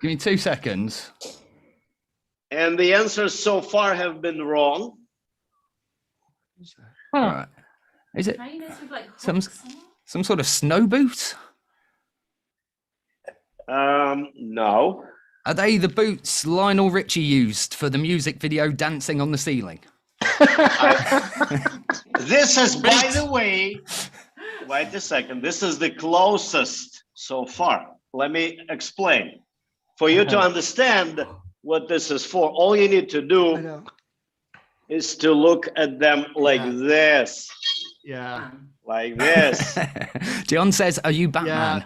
Give me 2 seconds. And the answers so far have been wrong. All right. Is it some sort of snow boot? No. Are they the boots Lionel Richie used for the music video Dancing on the Ceiling? This is, by the way, wait a second. This is the closest so far. Let me explain. For you to understand what this is for, all you need to do is to look at them like this. Yeah. Like this. Dion says, are you Batman?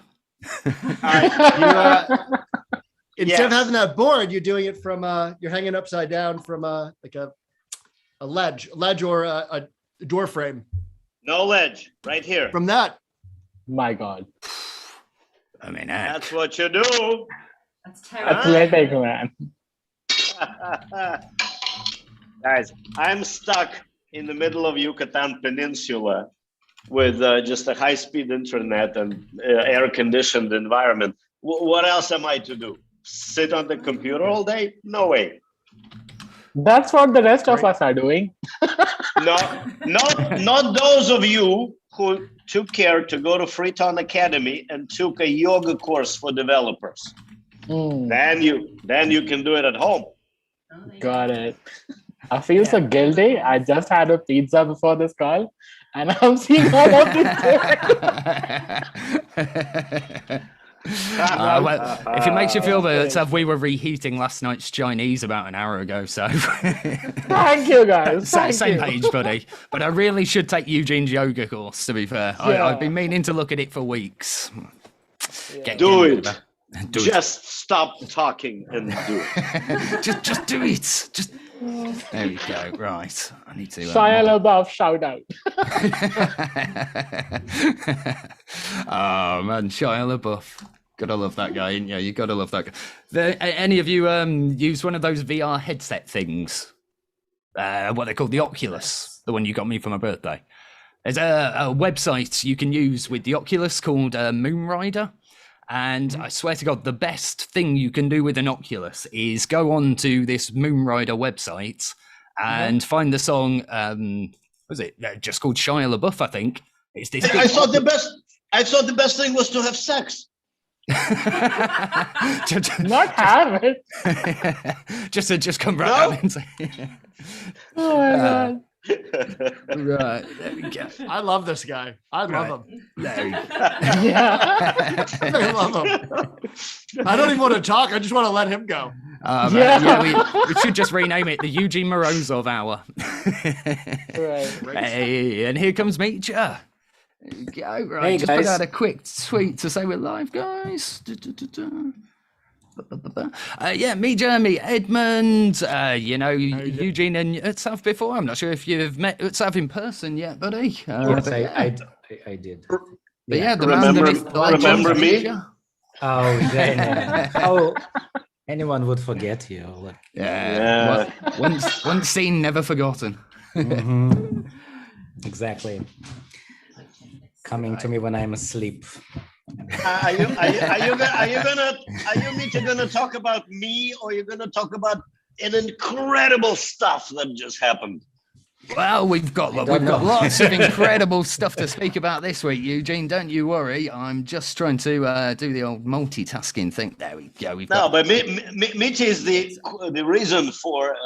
Yeah. Instead of having that board, you're doing it from you're hanging upside down from like a ledge or a door frame. No ledge, right here. From that. My God. I mean, that's what you do. That's terrible. Athletic, man. Guys, I'm stuck in the middle of Yucatan Peninsula with just a high-speed internet and air-conditioned environment. What else am I to do? Sit on the computer all day? No way. That's what the rest of us are doing. No, not those of you who took care to go to Freetown Academy and took a yoga course for developers. Then you can do it at home. Got it. I feel so guilty. I just had a pizza before this call, and I'm seeing all of this. Well, if it makes you feel better, we were reheating last night's Chinese about an hour ago, so thank you guys. Same page, buddy. But I really should take Eugene's yoga course, to be fair. Yeah. I've been meaning to look at it for weeks. Do it. Just stop talking and do it. just do it. Just there we go. Right, I need to. Shia LaBeouf, shout out. Oh man, Shia LaBeouf. Gotta love that guy, ain't you? You gotta love that guy. Any of you use one of those VR headset things? What they call the Oculus, the one you got me for my birthday. There's a website you can use with the Oculus called Moonrider. And I swear to God, the best thing you can do with an Oculus is go on to this Moonrider website and find the song. Was it just called Shia LaBeouf? I think it's this. I thought the best thing was to have sex. Not have it. just come right out and say. Oh my God. Right, there we go. I love this guy. I love him. There we go. Yeah. I love him. I don't even want to talk. I just want to let him go. We should just rename it the Eugene Morozov Hour. Right. Hey, and here comes Meecha. There you go. Right, Hey, just guys. put out a quick tweet to say we're live, guys. Me, Jeremy, Edmund, Eugene and Utsav before. I'm not sure if you've met Utsav in person yet, buddy. Yes, I did. But yeah, the man, the myth, the legend, remember me? Meecha. Oh, then, how anyone would forget you? Like, Yeah. Well, once seen, never forgotten. exactly. Coming to me when I'm asleep. Are you gonna talk about me, or are you gonna talk about an incredible stuff that just happened? Well, we've got lots of incredible stuff to speak about this week, Eugene. Don't you worry. I'm just trying to do the old multitasking thing. There we go. But Mitch is the reason for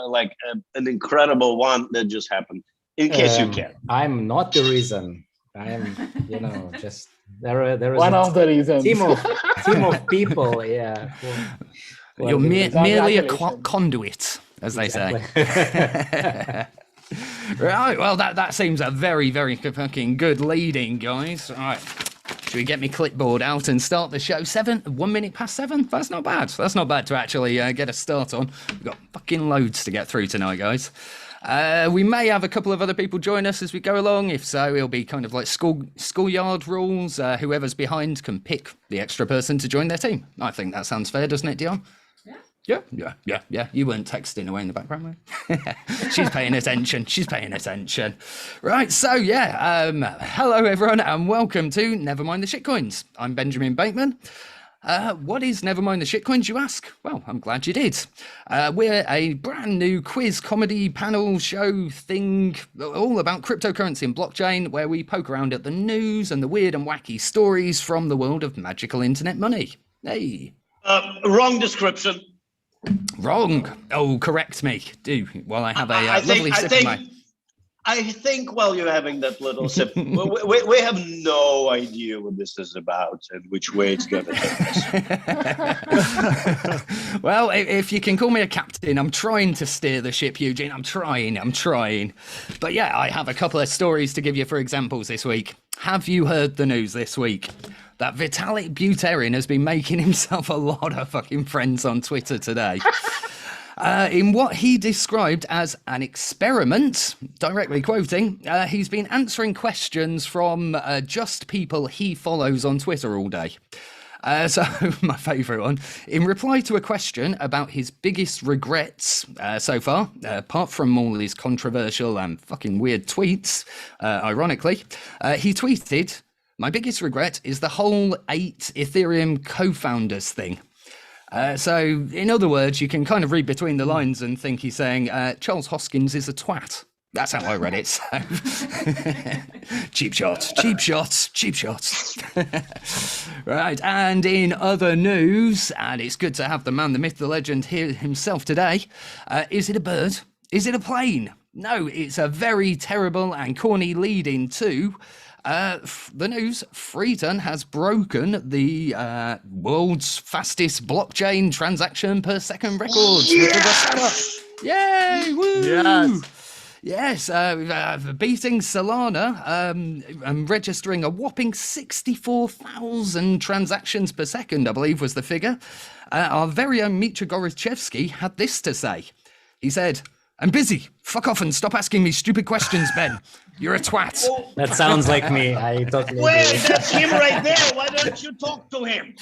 an incredible one that just happened. In case you care, I'm not the reason. I am, just there is One of the reasons. team of people. Yeah. You're merely a conduit, as they say. Right, well, that seems a very, very fucking good leading, guys. All right, should we get me clipboard out and start the show? 1 minute past 7? That's not bad. That's not bad to actually get a start on. We've got fucking loads to get through tonight, guys. We may have a couple of other people join us as we go along. If so, it'll be kind of like schoolyard rules. Whoever's behind can pick the extra person to join their team. I think that sounds fair, doesn't it, Dion? Yeah. You weren't texting away in the background, were you? She's paying attention. Right, so hello everyone and welcome to NeverMind the Shitcoins. I'm Benjamin Bateman. What is NeverMind the Shitcoins, you ask? Well, I'm glad you did. We're a brand new quiz comedy panel show thing all about cryptocurrency and blockchain, where we poke around at the news and the weird and wacky stories from the world of magical internet money. Hey. Wrong description. Wrong. Oh, correct me. Do. While I have a lovely sip of my... I think while you're having that little sip, we have no idea what this is about and which way it's going to take us. Well, if you can call me a captain, I'm trying to steer the ship, Eugene. I'm trying. But yeah, I have a couple of stories to give you for examples this week. Have you heard the news this week that Vitalik Buterin has been making himself a lot of fucking friends on Twitter today? In what he described as an experiment, directly quoting, he's been answering questions from just people he follows on Twitter all day. So, my favourite one, in reply to a question about his biggest regrets so far, apart from all his controversial and fucking weird tweets, ironically, he tweeted, "My biggest regret is the whole 8 Ethereum co-founders thing." So, in other words, you can kind of read between the lines and think he's saying Charles Hoskins is a twat. That's how I read it. So. Cheap shots. Right, and in other news, and it's good to have the man, the myth, the legend here himself today, is it a bird? Is it a plane? No, it's a very terrible and corny lead-in to... the news, Freeton has broken the world's fastest blockchain transaction per second records. Yes! Yay! Woo! Yes. Yes, beating Solana and registering a whopping 64,000 transactions per second, I believe was the figure. Our very own Mitya Gorachevsky had this to say. He said, "I'm busy. Fuck off and stop asking me stupid questions, Ben. You're a twat." That sounds like me. I totally Wait, agree. that's him right there. Why don't you talk to him?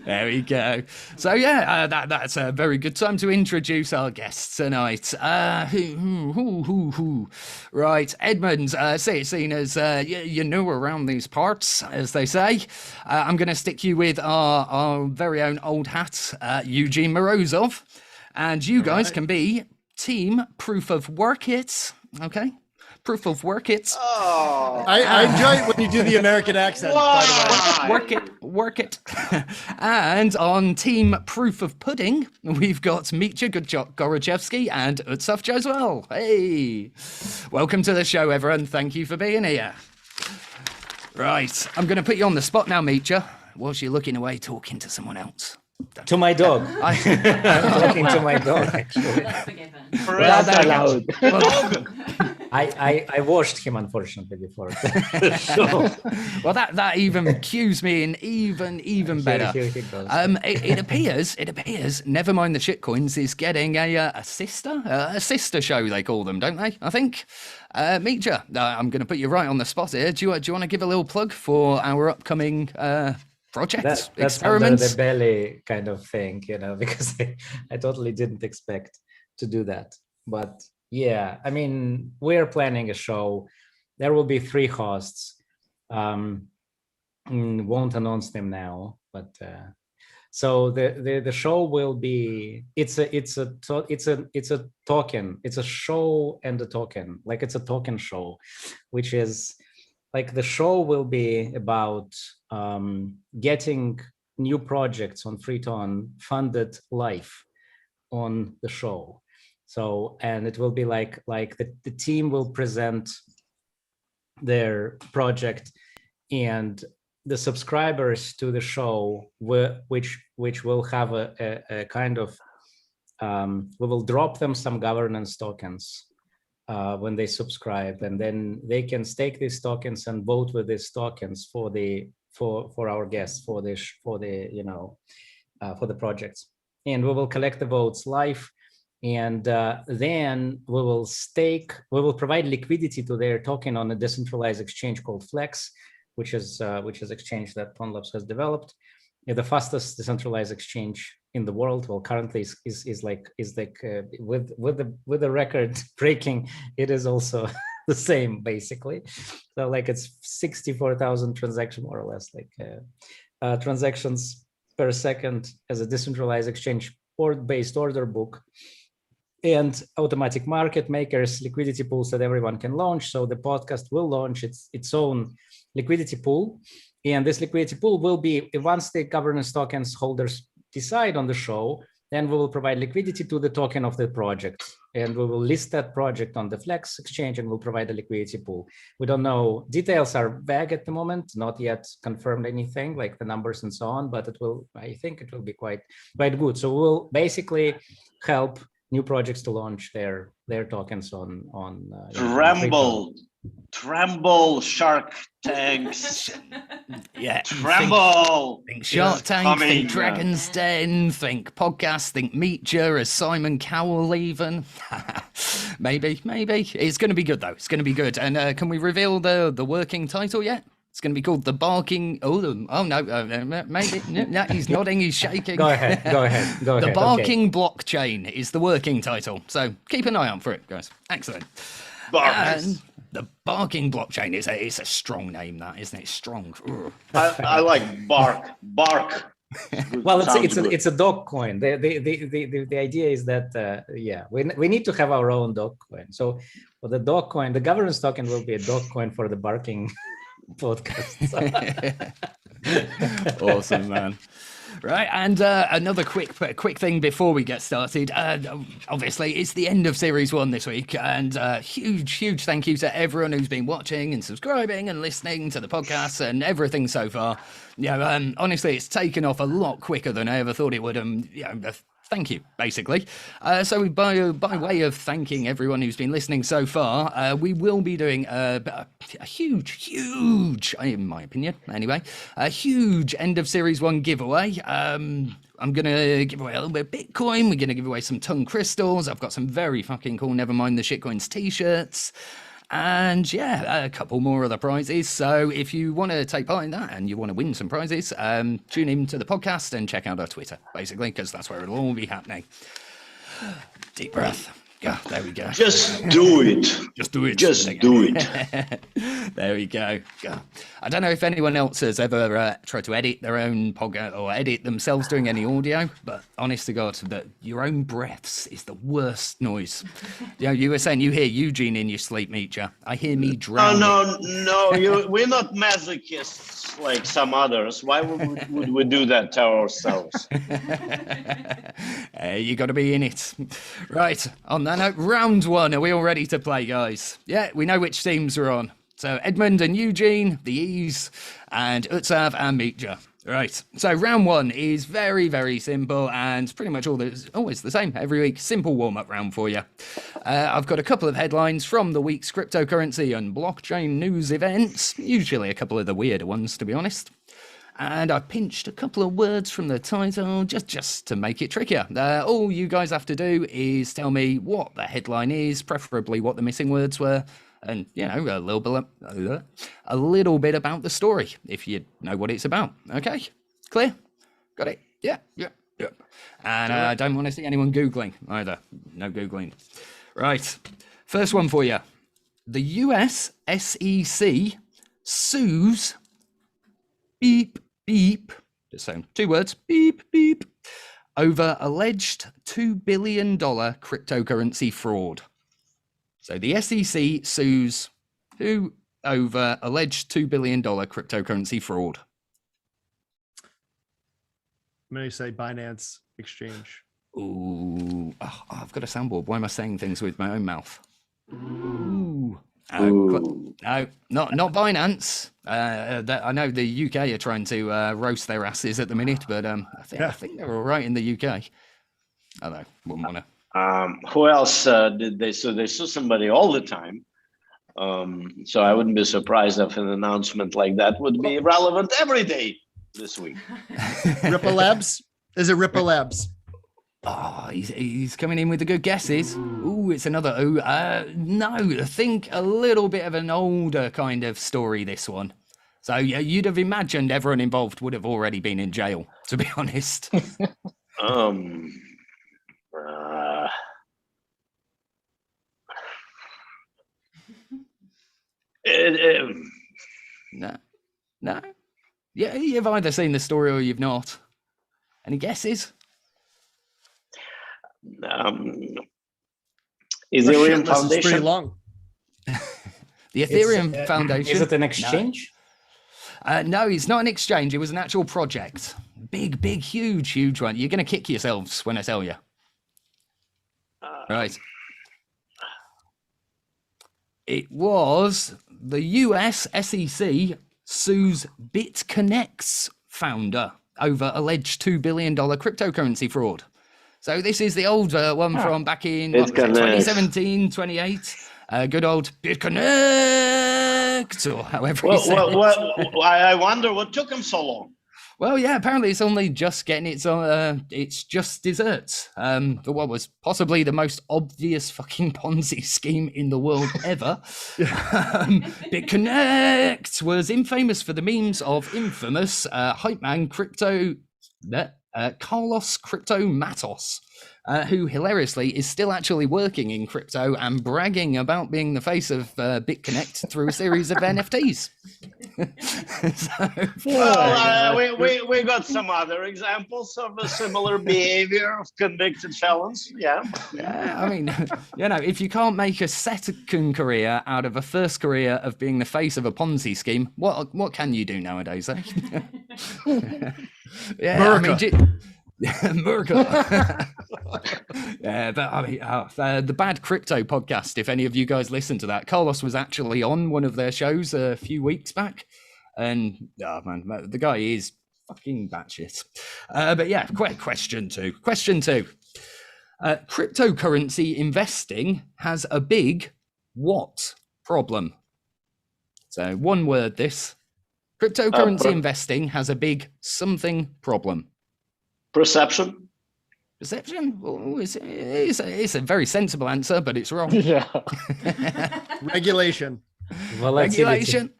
There we go. So yeah, that's a very good time to introduce our guests tonight. Right, Edmund, seen as you know around these parts, as they say. I'm going to stick you with our very own old hat, Eugene Morozov, and you guys can be Team Proof of Work It. Okay. Proof of Work It. Oh, I enjoy it when you do the American accent, by the way. Work it. And on Team Proof of Pudding, we've got Mitya Gorachevsky and Utsuf Joswell. Hey, welcome to the show, everyone. Thank you for being here. Right, I'm going to put you on the spot now, Mitya, whilst you're looking away talking to someone else. To my dog. I'm talking to my dog, actually. That's forgiven. That's allowed. I washed him, unfortunately, before the show. Well, that even cues me in even better. Here he goes. It appears NeverMind the Shitcoins is getting a sister show, they call them, don't they? I think. Mitya, I'm going to put you right on the spot here. Do you want to give a little plug for our upcoming projects, that's experiments? under the belly kind of thing, because I totally didn't expect to do that. But yeah, I mean, we're planning a show. There will be 3 hosts. Won't announce them now, but so the show will be. It's a token. It's a show and a token. Like it's a token show, which is like the show will be about getting new projects on Freeton funded live on the show. So, and it will be like the team will present their project, and the subscribers to the show, which will have a kind of, we will drop them some governance tokens when they subscribe, and then they can stake these tokens and vote with these tokens for our guests, for the projects, and we will collect the votes live. And then we will provide liquidity to their token on a decentralized exchange called Flex, which is exchange that Ponlabs has developed. The fastest decentralized exchange in the world. Well, currently is like with the record breaking. It is also the same basically. So like it's 64,000 transactions more or less, like transactions per second as a decentralized exchange based order book, and automatic market makers, liquidity pools that everyone can launch. So the podcast will launch its own liquidity pool. And this liquidity pool will be, once the governance tokens holders decide on the show, then we will provide liquidity to the token of the project. And we will list that project on the Flex exchange and we'll provide a liquidity pool. We don't know, details are vague at the moment, not yet confirmed anything like the numbers and so on, but it will, I think it will be quite good. So we'll basically help new projects to launch their tokens on Tremble, Shark Tanks. Yeah. Tremble. Think Shark Tank, think Dragon's Den, think podcast, think Meetja as Simon Cowell even. Maybe. It's going to be good though. It's going to be good. And can we reveal the working title yet? It's going to be called the Barking. Maybe. No, he's nodding. He's shaking. Go ahead. The Barking Blockchain is the working title. So keep an eye out for it, guys. Excellent. And the Barking Blockchain is a strong name, that isn't it? Strong. I like bark. Well, it's a dog coin. The idea is that we need to have our own dog coin. So for the dog coin, the governance token will be a dog coin for the Barking podcast. Awesome, man. Right, and another quick thing before we get started. Obviously, it's the end of Series 1 this week, and huge thank you to everyone who's been watching and subscribing and listening to the podcast and everything so far. Honestly, it's taken off a lot quicker than I ever thought it would. Thank you, basically. So by way of thanking everyone who's been listening so far, we will be doing a huge, in my opinion, anyway, a huge end of Series 1 giveaway. I'm going to give away a little bit of Bitcoin. We're going to give away some tongue crystals. I've got some very fucking cool NeverMind the Shitcoins t-shirts. And a couple more other prizes. So if you want to take part in that and you want to win some prizes, tune in to the podcast and check out our Twitter, basically, because that's where it'll all be happening. Deep breath. Yeah, there we go. Just do it. Just do it. Just do it. There we go. I don't know if anyone else has ever tried to edit their own podcast or edit themselves doing any audio, but honest to God, that your own breaths is the worst noise. You were saying you hear Eugene in your sleep, Meetja. I hear me drowning. No. We're not masochists like some others. Why would we do that to ourselves? You got to be in it. Right, on that note, round 1. Are we all ready to play, guys? Yeah, we know which teams are on. So Edmund and Eugene, the E's, and Utsav and Meetja. Right, so round 1 is very, very simple and pretty much always the same every week. Simple warm-up round for you. I've got a couple of headlines from the week's cryptocurrency and blockchain news events, usually a couple of the weirder ones, to be honest. And I pinched a couple of words from the title just to make it trickier. All you guys have to do is tell me what the headline is, preferably what the missing words were, and a little bit about the story, if you know what it's about. Okay, clear? Got it? Yeah. And I don't want to see anyone Googling either. No Googling. Right, first one for you. The US SEC sues beep, so 2 words, beep, over alleged $2 billion cryptocurrency fraud. So the SEC sues who over alleged $2 billion cryptocurrency fraud? I'm going to say Binance Exchange. Ooh, I've got a soundboard. Why am I saying things with my own mouth? Ooh. No, not Binance. I know the UK are trying to roast their asses at the minute, but I think they're all right in the UK. I don't know. Wouldn't want to. Who else did they sue? They sue somebody all the time. So I wouldn't be surprised if an announcement like that would be relevant every day this week. Ripple Labs? Is it Ripple Labs? Oh, he's coming in with the good guesses. Ooh, it's another ooh. No, I think a little bit of an older kind of story, this one. So you'd have imagined everyone involved would have already been in jail, to be honest. No. No. Yeah, you've either seen the story or you've not. Any guesses? Ethereum This is pretty Foundation. long. The Ethereum Foundation. Is it an exchange? No, it's not an exchange. It was an actual project. Big, huge one. You're going to kick yourselves when I tell you. Right. It was the US SEC sues BitConnect's founder over alleged $2 billion cryptocurrency fraud. So this is the old one from back in 2017, 28. Good old BitConnect, or however you say it. I wonder what took him so long. Well, yeah, apparently it's only just getting it's just desserts. For what was possibly the most obvious fucking Ponzi scheme in the world ever. BitConnect was infamous for the memes of infamous hype man Carlos Crypto Matos, who hilariously is still actually working in crypto and bragging about being the face of BitConnect through a series of NFTs. We got some other examples of a similar behavior of convicted felons. Yeah. I mean, if you can't make a second career out of a first career of being the face of a Ponzi scheme, what can you do nowadays? Eh? Yeah, Murka. Yeah, but I mean, the Bad Crypto podcast, if any of you guys listen to that, Carlos was actually on one of their shows a few weeks back, and the guy is fucking batshit. But yeah, question two. Cryptocurrency investing has a big what problem? So one word this. Cryptocurrency investing has a big something problem. Perception? Oh, it's a very sensible answer, but it's wrong. Yeah. Regulation. Regulation.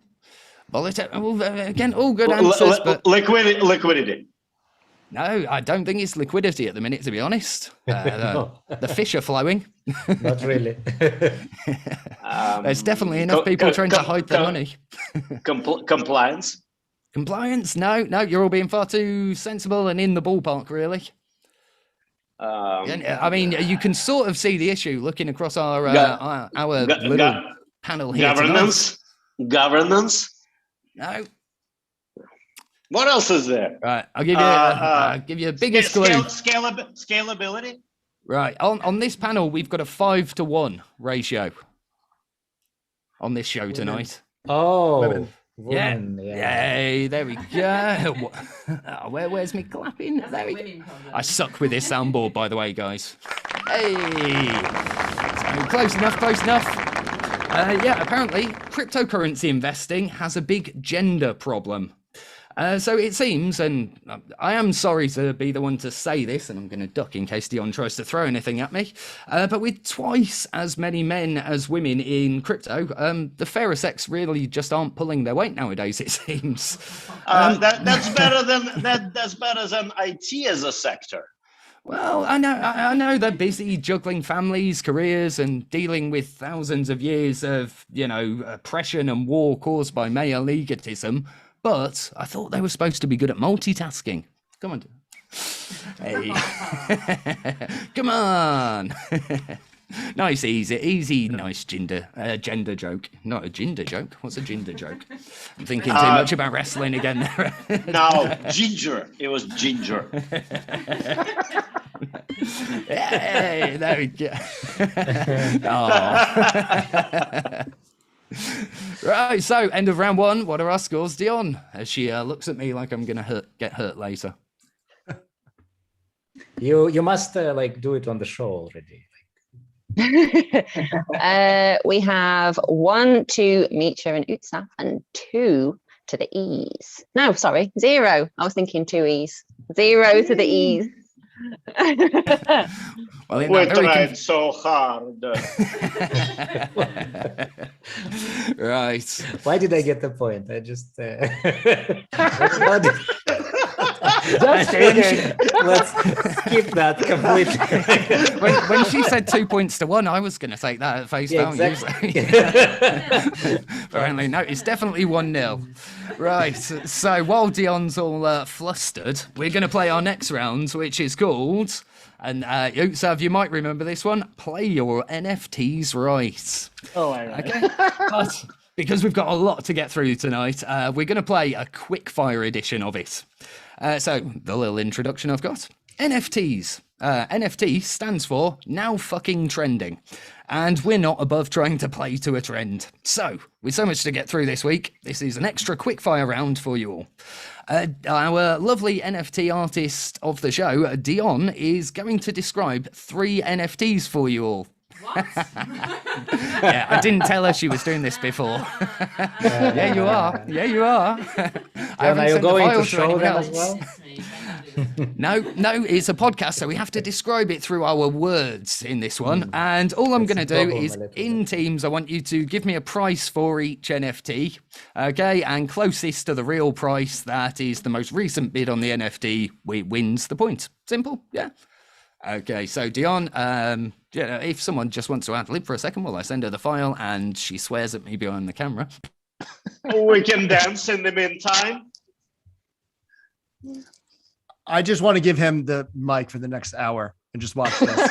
Again, all good answers. But liquidity. no, I don't think it's liquidity at the minute, to be honest. The fish are flowing. Not really. There's definitely enough people trying to hide their money. Compliance? Compliance? No, you're all being far too sensible and in the ballpark, really. I mean, you can sort of see the issue looking across our little panel here. Governance? No. What else is there? Right, I'll give you a biggest clue. Scalability? Right, on this panel, we've got a 5-to-1 ratio on this show tonight. Oh, Women. women, yeah. Yay, there we go. Where's me clapping? There we go. I suck with this soundboard, by the way, guys. Hey, so close enough. Yeah, apparently, cryptocurrency investing has a big gender problem. So it seems, and I am sorry to be the one to say this, and I'm going to duck in case Dion tries to throw anything at me, but with twice as many men as women in crypto, the fairer sex really just aren't pulling their weight nowadays, it seems. That's better than IT as a sector. Well, I know they're busy juggling families, careers, and dealing with thousands of years of, oppression and war caused by male egotism. But I thought they were supposed to be good at multitasking. Come on. Hey. Come on. Nice, easy, nice gender joke. Not a gender joke. What's a gender joke? I'm thinking too much about wrestling again there. No, ginger. It was ginger. Hey, there we go. Right, so end of round one. What are our scores, Dion? As she looks at me like I'm gonna get hurt later. You must do it on the show already. We have 1 to Micha and Utsaf and 2 to the E's. No, sorry, 0. I was thinking 2 E's. 0 to the E's. Well, we tried so hard. Right. Why did I get the point? I just Just saying. Let's skip that completely. When she said 2 points to 1, I was going to take that at face value. exactly. Apparently, no, it's definitely 1-0. Right, so while Dion's all flustered, we're going to play our next round, which is called, and Utsav, you might remember this one, Play Your NFTs Right. Oh my god. Okay, but because we've got a lot to get through tonight, we're going to play a quick fire edition of it. So the little introduction I've got. NFTs. NFT stands for Now Fucking Trending. And we're not above trying to play to a trend. So, with so much to get through this week, this is an extra quickfire round for you all. Our lovely NFT artist of the show, Dion, is going to describe 3 NFTs for you all. What? Yeah, I didn't tell her she was doing this before. Yeah, you are. Yeah, you are. And are you going to file show anyone them else. as well? No, it's a podcast, so we have to describe it through our words in this one. And all I'm going to do problem is, a little in teams, I want you to give me a price for each NFT, okay? And closest to the real price, that is the most recent bid on the NFT, wins the point. Simple, yeah. Okay, so Dion, if someone just wants to ad-lib for a second while I send her the file and she swears at me behind the camera. We can dance in the meantime. I just want to give him the mic for the next hour and just watch this.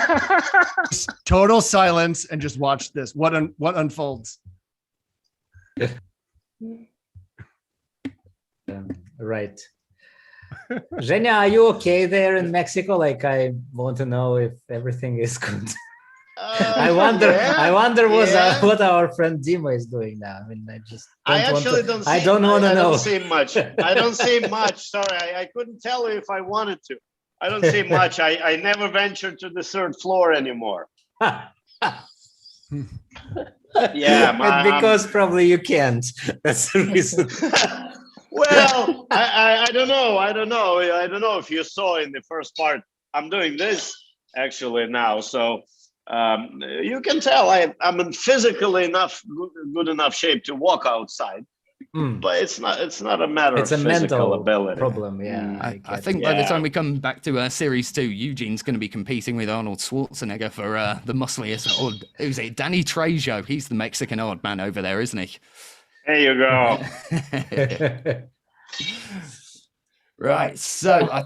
Just total silence and just watch this. What unfolds? Right. Zhenya, are you okay there in Mexico? Like, I want to know if everything is good. I wonder what our friend Dima is doing now. I mean, I don't want to know. I don't see much. I don't see much. Sorry, I couldn't tell you if I wanted to. I don't see much. I never ventured to the 3rd floor anymore. Yeah, And because probably you can't. That's the reason. Well, I don't know. I don't know if you saw in the first part. I'm doing this actually now, so you can tell I'm in physically good enough shape to walk outside. But it's not a matter of physical mental ability. problem. Yeah, I think by the time we come back to Series 2, Eugene's going to be competing with Arnold Schwarzenegger for the muscliest. Or who's it? Danny Trejo. He's the Mexican odd man over there, isn't he? There you go. Right. So,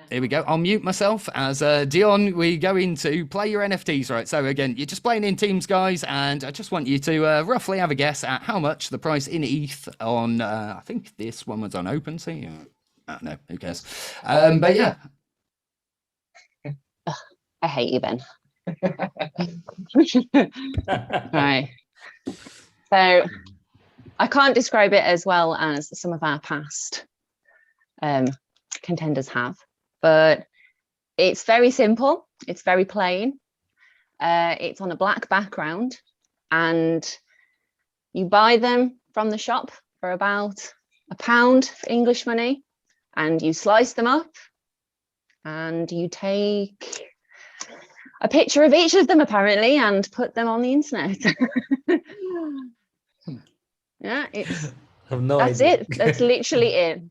here we go. I'll mute myself as Dion. We go into play your NFTs, right? So again, you're just playing in teams, guys, and I just want you to roughly have a guess at how much the price in ETH on. I think this one was on OpenSea. No, who cares? But yeah. I hate you, Ben. Right. So I can't describe it as well as some of our past contenders have, but it's very simple. It's very plain. It's on a black background, and you buy them from the shop for about £1 for English money, and you slice them up, and you take a picture of each of them apparently and put them on the internet. Yeah, that's it. That's literally it.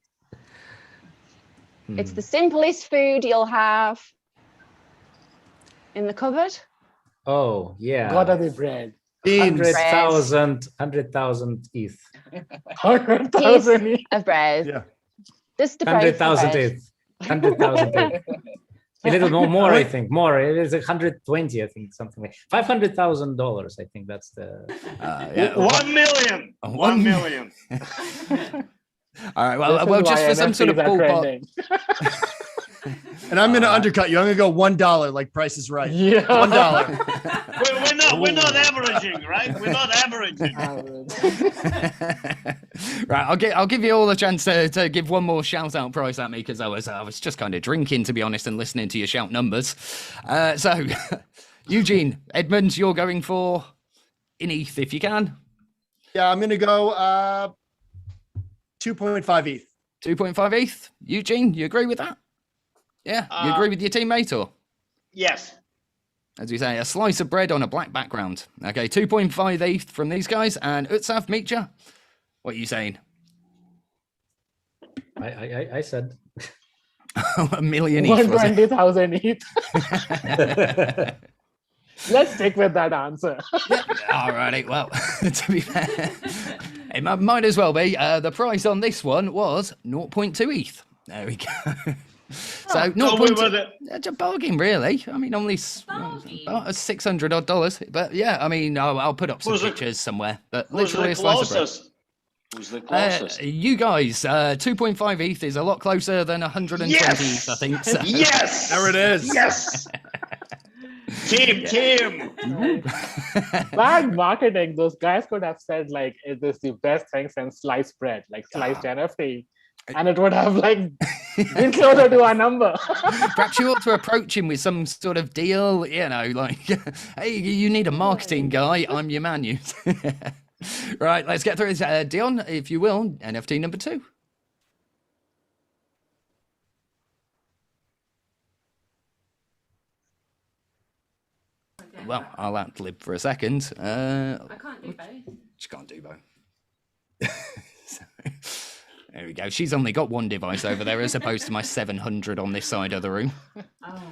It's the simplest food you'll have in the cupboard. Oh yeah, Gotta be bread. 100,000 ETH. 100,000. Piece of bread. Yeah. Just the price of 100,000 bread. ETH. 100,000 ETH. A little more, I think. More. It is 120, I think, something like $500,000. I think that's the. Yeah, 1 million. 1 million. All right. Well, just for some sort of ballpark. And I'm going to undercut you. I'm going to go $1 like Price is Right. Yeah. $1. We're not averaging, right? We're not averaging. Right, I'll give you all a chance to give one more shout out price at me because I was just kind of drinking, to be honest, and listening to your shout numbers. So, Eugene, Edmund, you're going for in ETH if you can. Yeah, I'm going to go 2.5 ETH. 2.5 ETH. Eugene, you agree with that? Yeah, you agree with your teammate or? Yes. As you say, a slice of bread on a black background. Okay, 2.5 ETH from these guys. And Utsav, Mitja, what are you saying? I said. 1 million each. Was it? 120,000 each. Let's stick with that answer. Alrighty, well, to be fair, it might as well be. The price on this one was 0.2 ETH. There we go. So it's a bargain, really. I mean, only $600 odd, but yeah, I mean, I'll put up some pictures somewhere. But literally a slice of bread. Who's the closest? You guys, 2.5 ETH is a lot closer than 120 ETH, I think. So. Yes, there it is. Yes. Team. Bad marketing. Those guys could have said like, "Is this the best thing since sliced bread, like sliced NFT?" And it would have like been closer to our number. Perhaps you ought to approach him with some sort of deal, you know, like, hey, you need a marketing guy. I'm your man. You. Right, let's get through this. Dion, if you will, NFT number 2. Well, I'll ad-lib for a second. I can't do both. She can't do both. So, there we go. She's only got one device over there as opposed to my 700 on this side of the room. Oh.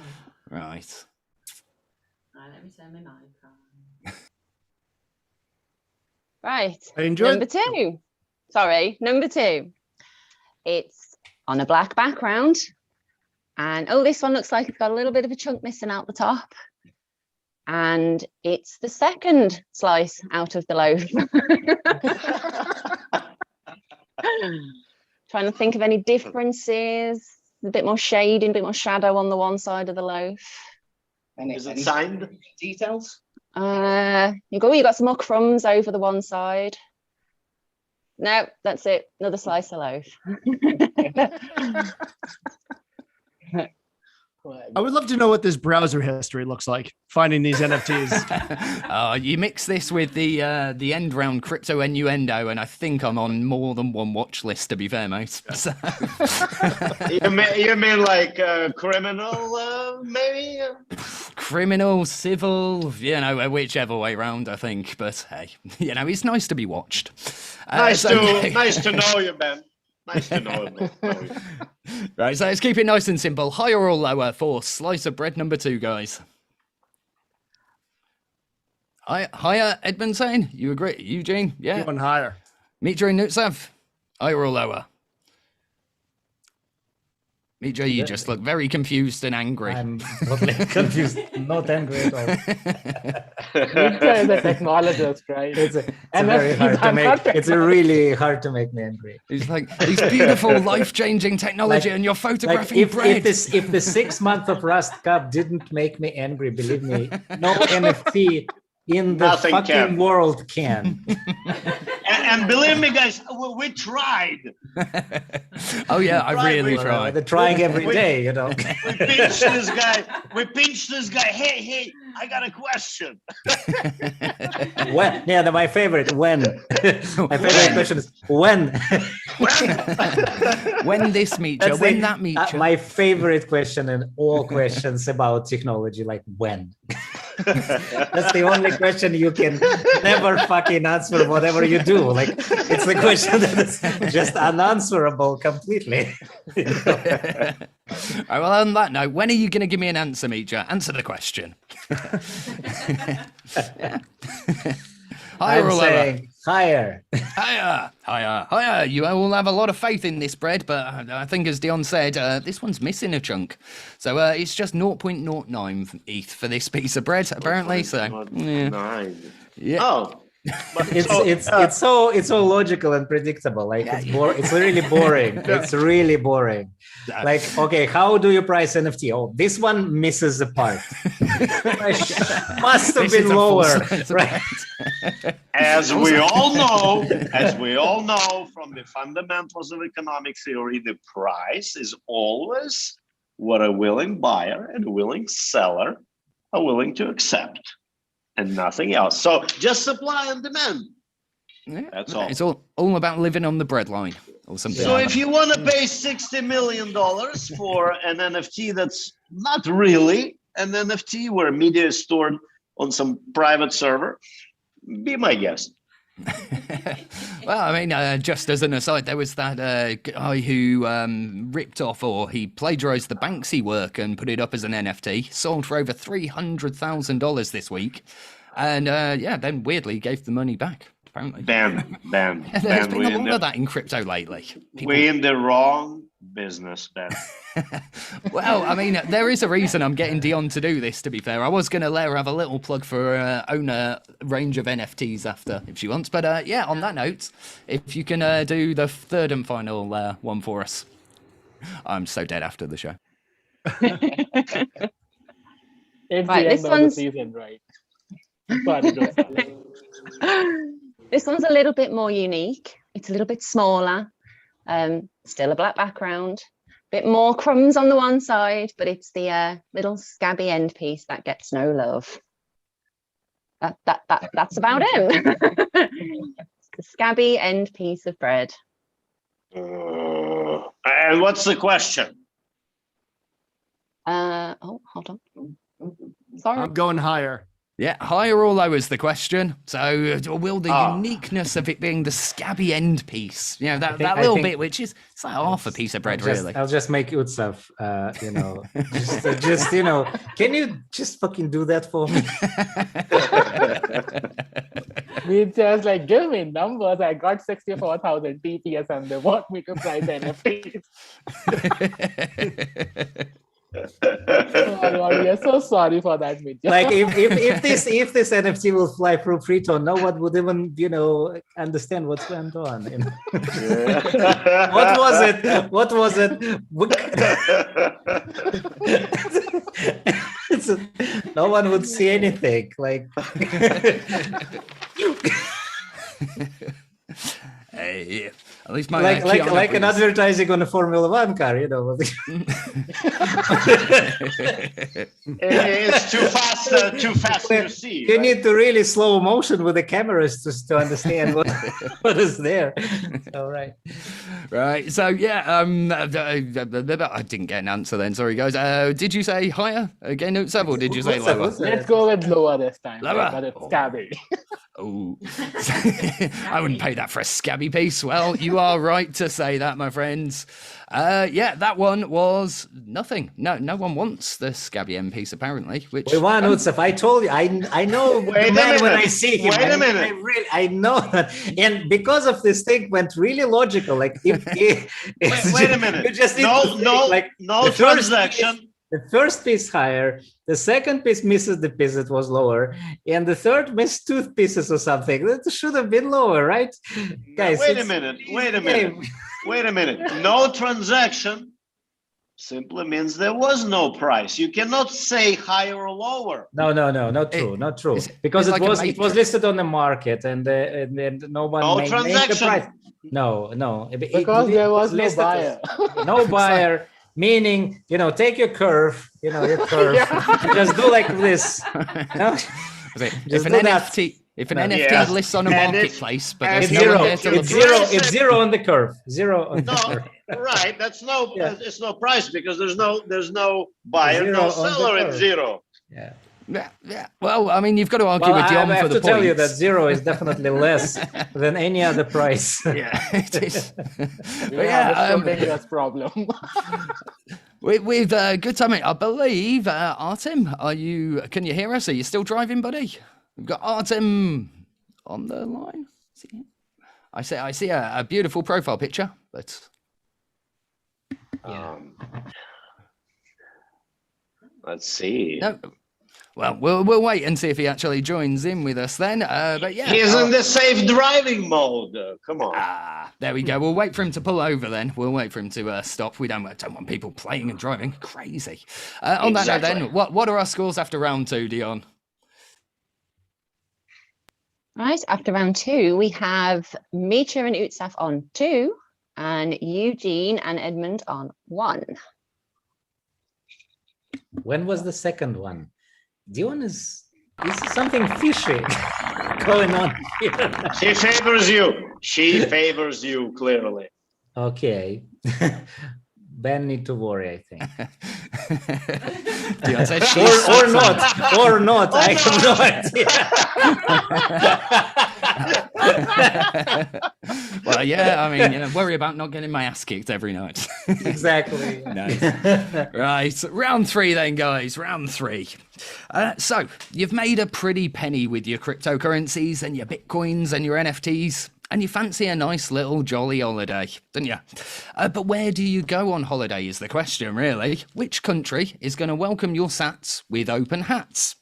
Right. Right, let me turn my mic on. Right. I enjoyed Number two. It's on a black background. And this one looks like it's got a little bit of a chunk missing out the top. And it's the second slice out of the loaf. Trying to think of any differences. A bit more shading, a bit more shadow on the one side of the loaf. Is it signed? Details? You got some more crumbs over the one side. No, that's it. Another slice of loaf. I would love to know what this browser history looks like, finding these NFTs. You mix this with the end round crypto innuendo, and I think I'm on more than one watch list, to be fair, mate. So. You mean like criminal, maybe? Criminal, civil, you know, whichever way round, I think. But hey, you know, it's nice to be watched. Nice to know you, Ben. Nice to know you. Right, so let's keep it nice and simple. Higher or lower for slice of bread number 2, guys? Higher, Edmund saying? You agree? Eugene? Yeah. Going higher. Mitra and Nutsav? Higher or lower? Mitra, you just look very confused and angry. I'm totally confused, not angry at all. Mitra is a technologist, right? It's very hard to make. It's really hard to make me angry. It's like these beautiful, life-changing technology, and you're photographing bread. If the 6 months of Rust Cup didn't make me angry, believe me, no NFT in the fucking world can. And believe me, guys, we tried. Oh yeah, I really tried. They're trying every day, you know. We pinched this guy. Hey, I got a question. When? Yeah, my favorite. When? My favorite question is when. When this meets when that meets my favorite question in all questions about technology, like when. That's the only question you can never fucking answer whatever you do. Like it's the question that is just unanswerable completely. All right, well, on that note, when are you going to give me an answer, Mitra? Answer the question. Higher or lower? Higher. Higher. You all have a lot of faith in this bread, but I think, as Dion said, this one's missing a chunk. So it's just 0.09 ETH for this piece of bread, apparently. So, yeah. Oh. It's so logical and predictable. Like it's really boring. It's really boring. Like, okay, how do you price NFT? Oh, this one misses a part. Must have been lower, right? As we all know from the fundamentals of economic theory, the price is always what a willing buyer and a willing seller are willing to accept. And nothing else. So just supply and demand. Yeah, that's all. It's all about living on the breadline or something. So like if you want to pay $60 million for an NFT that's not really an NFT where media is stored on some private server, be my guest. Well, I mean, just as an aside, there was that guy who ripped off, or he plagiarized the Banksy work and put it up as an NFT, sold for over $300,000 this week, and yeah, then weirdly gave the money back. Apparently, Ben. There's been a lot of that in crypto lately. We're in the wrong business, Ben. Well, I mean, there is a reason I'm getting Dion to do this, to be fair. I was going to let her have a little plug for own a range of NFTs after, if she wants. But yeah, on that note, if you can do the third and final one for us. I'm so dead after the show. It's Right, the this end of the one's- season, right? Sorry, Rosa. This one's a little bit more unique. It's a little bit smaller. Still a black background. Bit more crumbs on the one side, but it's the little scabby end piece that gets no love. That's about it. It's the scabby end piece of bread. And what's the question? Oh, hold on. Sorry. I'm going higher. Yeah, higher or lower is the question. So, will the uniqueness of it being the scabby end piece, you know, that little bit, which is it's like half a piece of bread, really. I'll just make Utsav, you know, just you know, can you just fucking do that for me? We just like give me numbers. I got 64,000 TPS and they want me to price NFTs. Oh my God, we are so sorry for that, Mitya. Like if this NFT will fly through Freetown, no one would even, you know, understand what's going on. You know? What was it? What was it? No one would see anything. Like Hey, at least my like an advertising on a Formula One car, you know. It's too fast to see. You need to really slow motion with the cameras to understand what is there. All right. Right. So yeah, I didn't get an answer then. Sorry, guys. Did you say higher again, Utsav, or did you say lower? Let's go with lower this time. Lower? But it's scabby. Oh, I wouldn't pay that for a scabby piece. Well, you are right to say that, my friends. Yeah, that one was nothing. No one wants the scabby M piece apparently. Which Wait, one Utsav, I told you, I know Wait the a man when minute. I see him. Wait a minute. I know that, and because of this thing went really logical. Like if Wait a minute. you just need to think, like no the first transaction. The first piece higher, the second piece misses the piece that was lower, and the third missed 2 pieces or something. That should have been lower, right? Guys, Wait a minute. No transaction simply means there was no price. You cannot say higher or lower. No, not true. Because it's like a it was listed on the market, and no one No named the transaction. price. No, Because there was no listed buyer. No buyer. Meaning, you know, take your curve, you know, your curve, just do like this. No? If an NFT lists on a And marketplace, but and there's It's no zero. one there to look It's at zero. price It's it. zero on the curve. Zero on the No, curve. right. That's no. Yeah. It's no price because there's no buyer, Zero no on the seller. It's curve. zero. Yeah. Yeah. Well, I mean, you've got to argue Well, with Dion I for have the to points. tell you that zero is definitely less than any other price. Yeah, it is. We But have yeah, a dangerous problem. with good timing, I believe. Artem, can you hear us? Are you still driving, buddy? We've got Artem on the line. I see a beautiful profile picture, but Let's see. no. Well, we'll wait and see if he actually joins in with us then. But yeah, He's in the safe driving mode. Come on. there we go. We'll wait for him to pull over then. We'll wait for him to stop. We don't want people playing and driving. Crazy. On that note Exactly. then, what are our scores after round 2, Dion? Right, after round 2, we have Mitya and Utsav on 2, and Eugene and Edmund on 1. When was the second one? Dion is something fishy going on here. She favors you. She favors you clearly. Okay. Ben need to worry, I think. Dion said or not. I have no idea. Well, yeah, I mean, worry about not getting my ass kicked every night. Exactly. Nice. Right, round 3 then, guys. Round 3. So you've made a pretty penny with your cryptocurrencies and your bitcoins and your NFTs, and you fancy a nice little jolly holiday, don't you? But where do you go on holiday is the question, really. Which country is going to welcome your sats with open hats?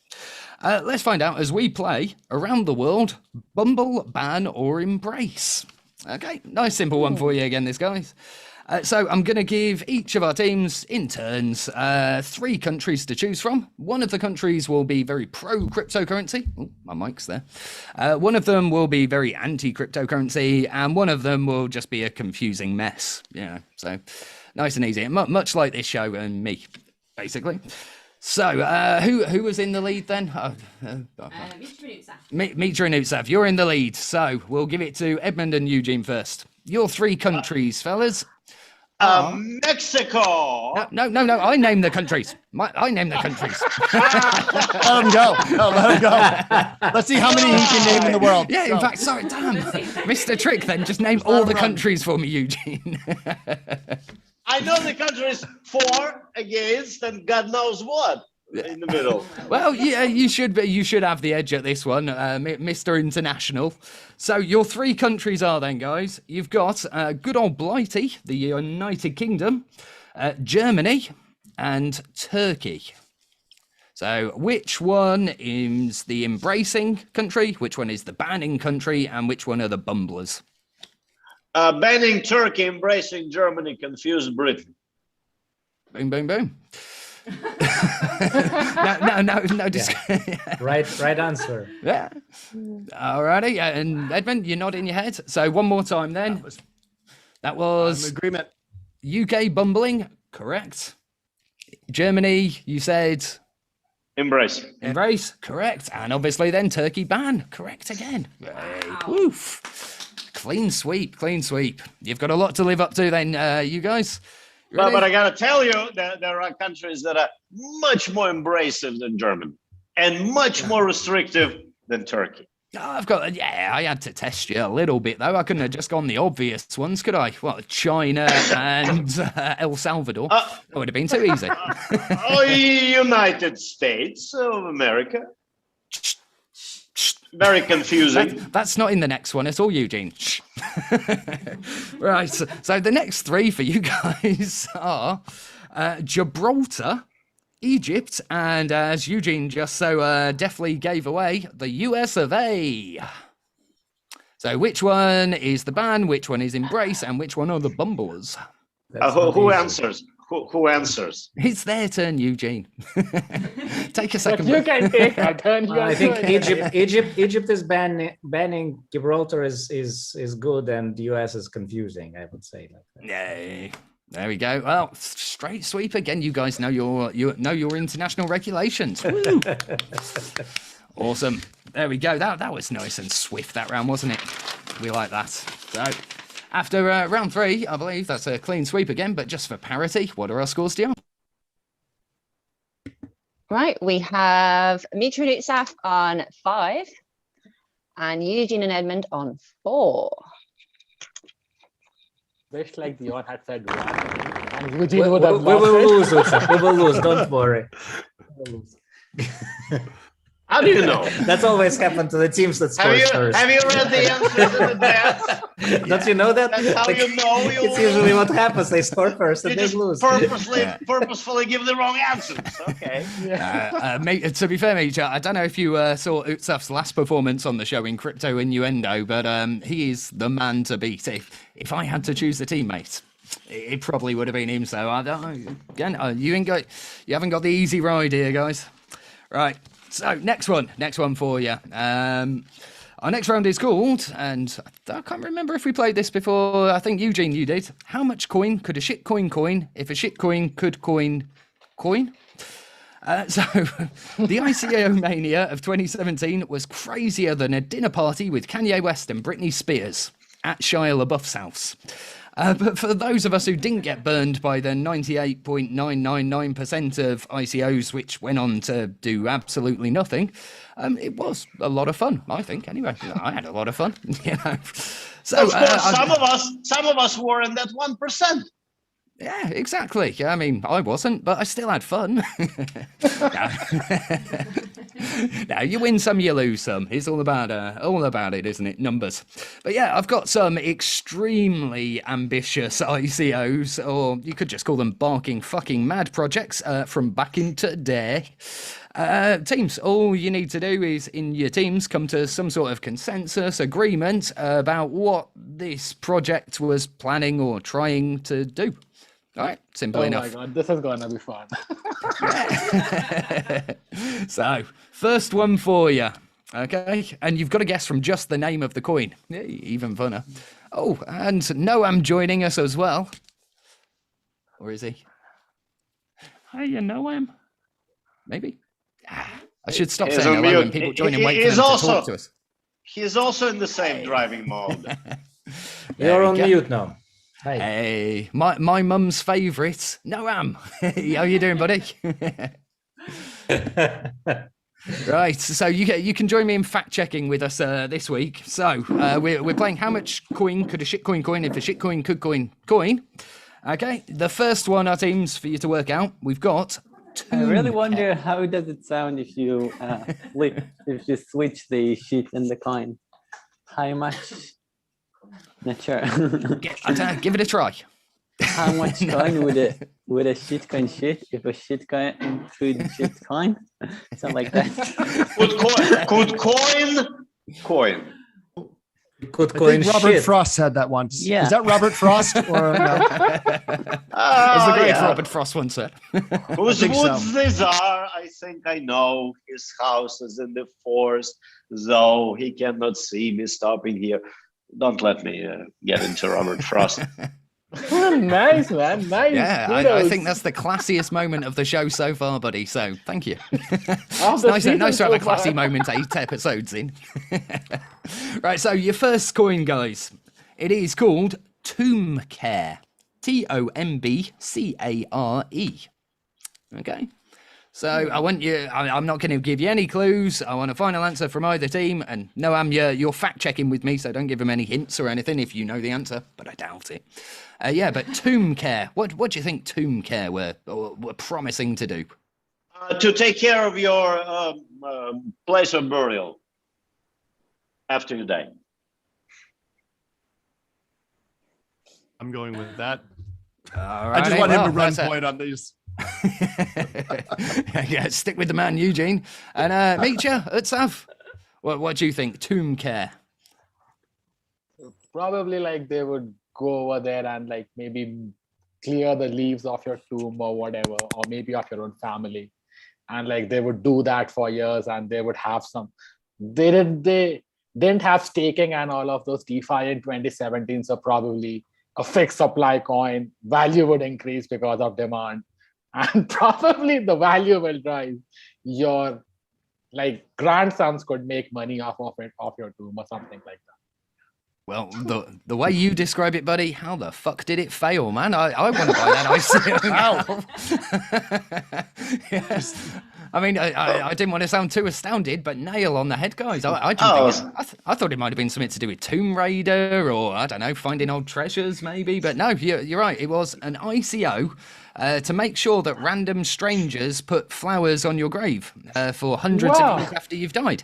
Let's find out as we play Around the World, Bumble, Ban or Embrace. Okay, nice simple one for you again, this guys. So I'm going to give each of our teams in turns 3 countries to choose from. One of the countries will be very pro-cryptocurrency. Oh, my mic's there. One of them will be very anti-cryptocurrency, and one of them will just be a confusing mess. Yeah, so nice and easy. Much like this show and me, basically. So, who was in the lead then? Mitra and Utsav, you're in the lead. So we'll give it to Edmund and Eugene first. Your 3 countries, fellas. Mexico. No. I name the countries. I name the countries. Let him go. No, let him go. Let's see how many he can name in the world. Yeah, in fact, sorry, damn. Mr. Trick, then just name all the countries for me, Eugene. I know the countries for, against, and God knows what in the middle. Well, yeah, you should have the edge at this one, Mr. International. So your 3 countries are then, guys. You've got good old Blighty, the United Kingdom, Germany, and Turkey. So which one is the embracing country, which one is the banning country, and which one are the bumblers? Banning Turkey, embracing Germany, confused Britain. Boom, boom, boom. No. Yeah. Right answer. Yeah. Alrighty. And Edmund, you're nodding your head. So one more time then. That was agreement. UK bumbling, correct. Germany, you said Embrace, correct. And obviously then Turkey ban, correct again. Wow. Woof. Clean sweep. You've got a lot to live up to then, you guys. but I gotta tell you that there are countries that are much more embracive than Germany and much more restrictive than Turkey. I had to test you a little bit though. I couldn't have just gone the obvious ones, could I? Well, China and El Salvador. That would have been too easy. United States of America. Very confusing. That's not in the next one. It's all Eugene. Right. So the next 3 for you guys are Gibraltar, Egypt, and as Eugene just so deftly gave away, the US of A. So which one is the ban, which one is embrace, and which one are the bumblers? Who answers? Who answers? It's their turn, Eugene. Take a second. But you can take a turn. I think Egypt is banning Gibraltar is good, and the US is confusing. I would say. Yeah. There we go. Well, straight sweep again. You guys know your international regulations. Woo. Awesome. There we go. That was nice and swift that round, wasn't it? We like that. So after round 3, I believe that's a clean sweep again. But just for parity, what are our scores, Dion? Right, we have Mitra and Utsaf on 5 and Eugene and Edmund on 4. Wish like Dion had said 1. And Eugene would We have will lost lose, Utsaf. We will lose. Don't worry. How do you know? That's always happened to the teams that score first. Have you read the answers in advance? Don't you know that? That's how you know you It's usually what happens. They score first and You they just lose. purposefully give the wrong answers. Okay. To be fair, Mitra, I don't know if you saw Utsaf's last performance on the show in Crypto Innuendo, but he is the man to beat. If I had to choose a teammate, it probably would have been him. So I don't know. Again, you haven't got the easy ride here, guys. Right. So next one for you. Our next round is called, and I can't remember if we played this before. I think Eugene, you did. How much coin could a shitcoin coin if a shitcoin could coin? So the ICO mania of 2017 was crazier than a dinner party with Kanye West and Britney Spears at Shia LaBeouf's house. But for those of us who didn't get burned by the 98.999% of ICOs which went on to do absolutely nothing, it was a lot of fun, I think. Anyway, I had a lot of fun. So, of course, some of us were in that 1%. Yeah, exactly. I mean, I wasn't, but I still had fun. Now, you win some, you lose some. It's all about it, isn't it? Numbers. But yeah, I've got some extremely ambitious ICOs, or you could just call them barking fucking mad projects from back in today. Teams, all you need to do is in your teams come to some sort of consensus agreement about what this project was planning or trying to do. All right, simple enough. Oh my god, this is gonna be fun. So, first one for you, okay? And you've got to guess from just the name of the coin. Yeah, even funner. Oh, and Noam joining us as well. Or is he? Hey, you Noam? Maybe? I should stop saying hello when people join and wait for them to talk to us. He's also in the same driving mode. You're on mute now. Hi. Hey, my mum's favourite, Noam. How you doing, buddy? Right, so you can join me in fact checking with us this week. So we're playing how much coin could a shitcoin coin if a shitcoin could coin. Okay, the first one, our teams, for you to work out. We've got. I really wonder how does it sound if you switch the shit and the coin. How much? Not sure. Give it a try. How much coin would a shitcoin shit if a shitcoin could shitcoin? Something like that. Could coin. I think Robert Frost said that once. Yeah. Is that Robert Frost or no? As the great Robert Frost once said. Whose woods these are, I think I know. His house is in the forest, though he cannot see me stopping here. Don't let me get into Robert Frost. Nice, man. Nice. Yeah, I think that's the classiest moment of the show so far, buddy. So thank you. It's nice to have a classy moment 8 episodes in. Right, so your first coin, guys. It is called Tomb Care. TOMBCARE. Okay. So I want you, I'm not going to give you any clues. I want a final answer from either team. And Noam, you're fact checking with me, so don't give him any hints or anything if you know the answer, but I doubt it. Yeah, but Tomb Care. What do you think Tomb Care were promising to do? To take care of your place of burial after you die. I'm going with that. All right, I just want him to run point on these. Yeah, stick with the man, Eugene. And Mitya, Utsav, what do you think? Tomb Care. Probably like they would go over there and like maybe clear the leaves of your tomb or whatever, or maybe of your own family. And like they would do that for years and they would have some, they didn't have staking and all of those DeFi in 2017. So probably a fixed supply coin value would increase because of demand. And probably the value will rise. Your like grandsons could make money off of it, off your tomb or something like that. Well, the way you describe it, buddy, how the fuck did it fail, man? I want to buy that ICO. Yeah. I mean, I didn't want to sound too astounded, but nail on the head, guys. I thought it might have been something to do with Tomb Raider or, I don't know, finding old treasures maybe. But no, you're right. It was an ICO to make sure that random strangers put flowers on your grave for hundreds of years after you've died.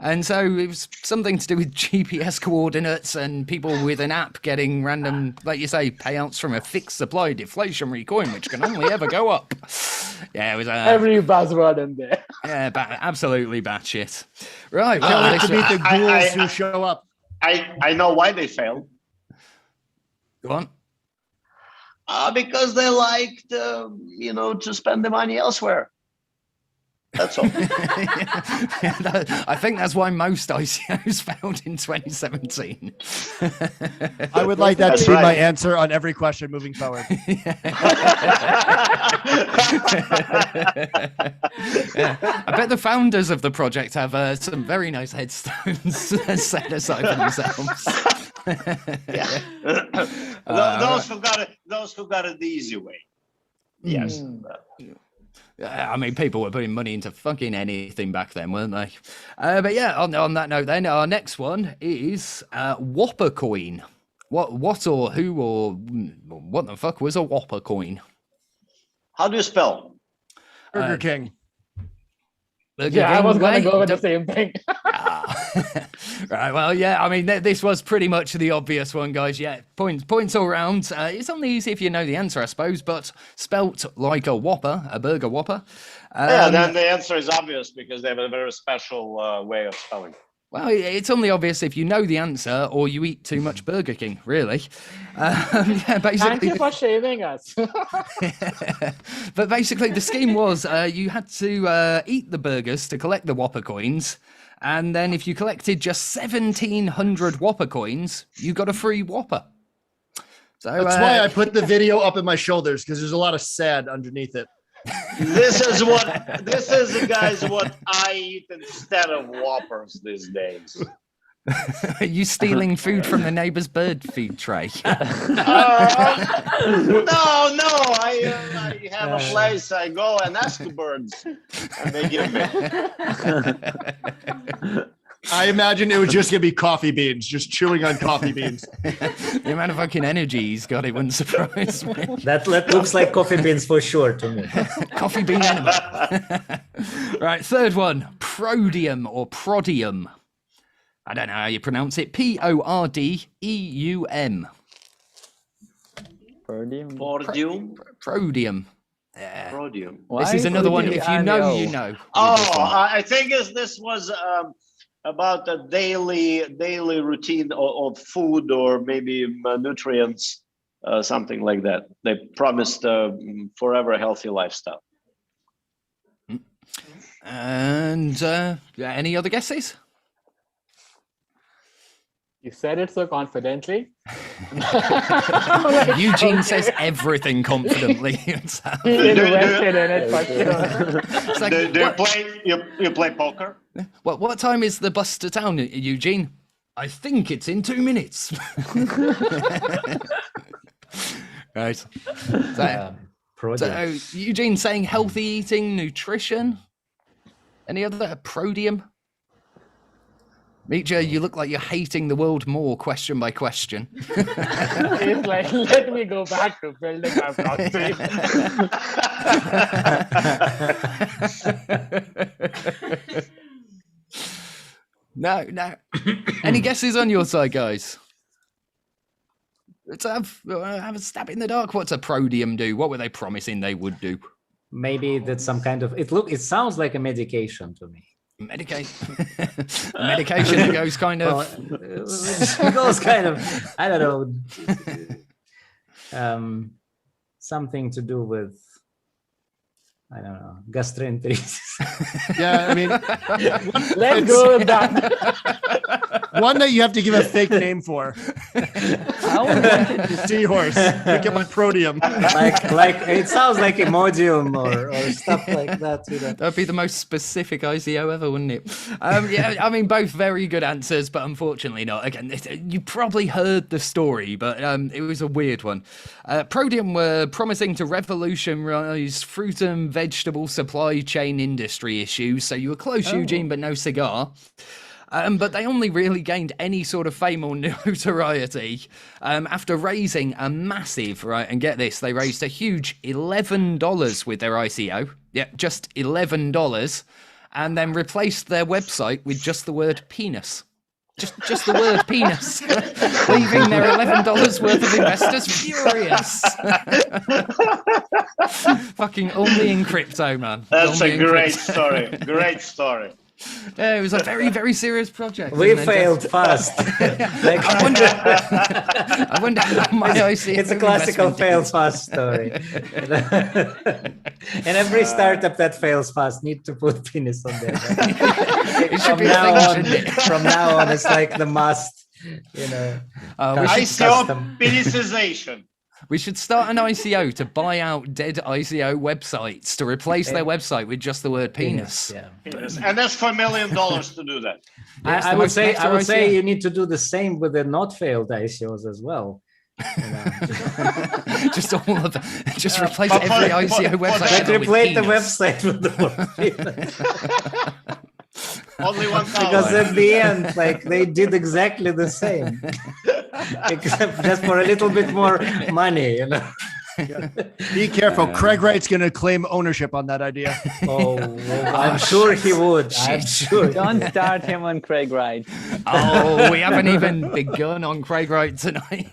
And so it was something to do with GPS coordinates and people with an app getting random, like you say, payouts from a fixed supply deflationary coin, which can only ever go up. Yeah, it was every buzzword in there. Yeah, absolutely batshit. Right. Well, to meet the ghouls who show up. I know why they failed. Go on. Because they liked, to spend the money elsewhere. That's all. I think that's why most ICOs failed in 2017. I would like that to be my answer on every question moving forward. Yeah. I bet the founders of the project have some very nice headstones set aside for themselves. Yeah. Those who got it the easy way. Yes. I mean, people were putting money into fucking anything back then, weren't they? But yeah, on that note, then our next one is Whopper coin. What or who or what the fuck was a Whopper coin? How do you spell? Burger King. Yeah, I was gonna go with the same thing. Right, well, yeah, I mean, this was pretty much the obvious one, guys. Yeah, points all round. It's only easy if you know the answer, I suppose, but spelt like a Whopper, a burger Whopper. Yeah, then the answer is obvious because they have a very special way of spelling. Well, it's only obvious if you know the answer or you eat too much Burger King, really. Yeah, basically. Thank you for shaming us. But basically, the scheme was you had to eat the burgers to collect the Whopper coins. And then if you collected just 1,700 Whopper coins, you got a free Whopper. So That's why I put the video up in my shoulders, because there's a lot of sad underneath it. This is, guys, what I eat instead of Whoppers these days. Are you stealing food from the neighbor's bird feed tray? No, I have a place I go and ask the birds, and they give me. I imagine it was just gonna be coffee beans, just chewing on coffee beans. The amount of fucking energy he's got, it wouldn't surprise me. That looks like coffee beans for sure to me. Coffee bean enema. Right, third one, prodium or prodium. I don't know how you pronounce it. P-O-R-D-E-U-M. Prodium. Prodium. Prodium. Yeah. Prodium. This is another one. If you know, you know. I think this was about a daily routine of food or maybe nutrients, something like that. They promised forever healthy lifestyle. And any other guesses? You said it so confidently. Eugene says everything confidently. He invested in it for sure. It's like, Do you play poker? what time is the bus to town, Eugene? I think it's in 2 minutes. Right. So Eugene saying healthy eating, nutrition. Any other prodium? Mitja, you look like you're hating the world more question by question. It's like, let me go back to building my property. No. Any guesses on your side, guys? Let's have a stab in the dark. What's a prodium do? What were they promising they would do? Maybe that's some kind of it sounds like a medication to me. Medication that goes kind of goes kind of, I don't know, something to do with, I don't know, gastroenteritis. Yeah, I mean, Let's go with that. one that you have to give a fake name for. Seahorse. Pick up on prodium. like it sounds like Imodium or stuff like that. You know? That'd be the most specific ICO ever, wouldn't it? Yeah, I mean, both very good answers, but unfortunately not. Again, you probably heard the story, but it was a weird one. Prodium were promising to revolutionize fruit and vegetable supply chain industry issues, so you were close, Eugene, but no cigar. But they only really gained any sort of fame or notoriety after raising a massive, right, and get this, they raised a huge $11 with their ICO. Yeah, just $11, and then replaced their website with just the word penis. Just the word penis, leaving their $11 worth of investors furious. Fucking only in crypto, man. That's a great story. Great story. Yeah, it was a very, very serious project. We failed fast. I wonder how my ICO It's a classical fail fast story. And every startup that fails fast need to put penis on there. It should be a thing, shouldn't it? From now on, it's like the must, you know. ICO penicization. We should start an ICO to buy out dead ICO websites to replace their website with just the word penis. Yeah. And that's for $1 million to do that. Yes, I the would most say meta ICO. you need to do the same with the not failed ICOs as well. You know. Just all of them. Just replace but every for- ICO for website. that- Like ever with replace the penis. website with the word penis. Only $1. Because at the end, like they did exactly the same, except just for a little bit more money, you know. Be careful. Craig Wright's going to claim ownership on that idea. Oh, I'm sure he would. I'm sure. Don't start him on Craig Wright. Oh, we haven't even begun on Craig Wright tonight.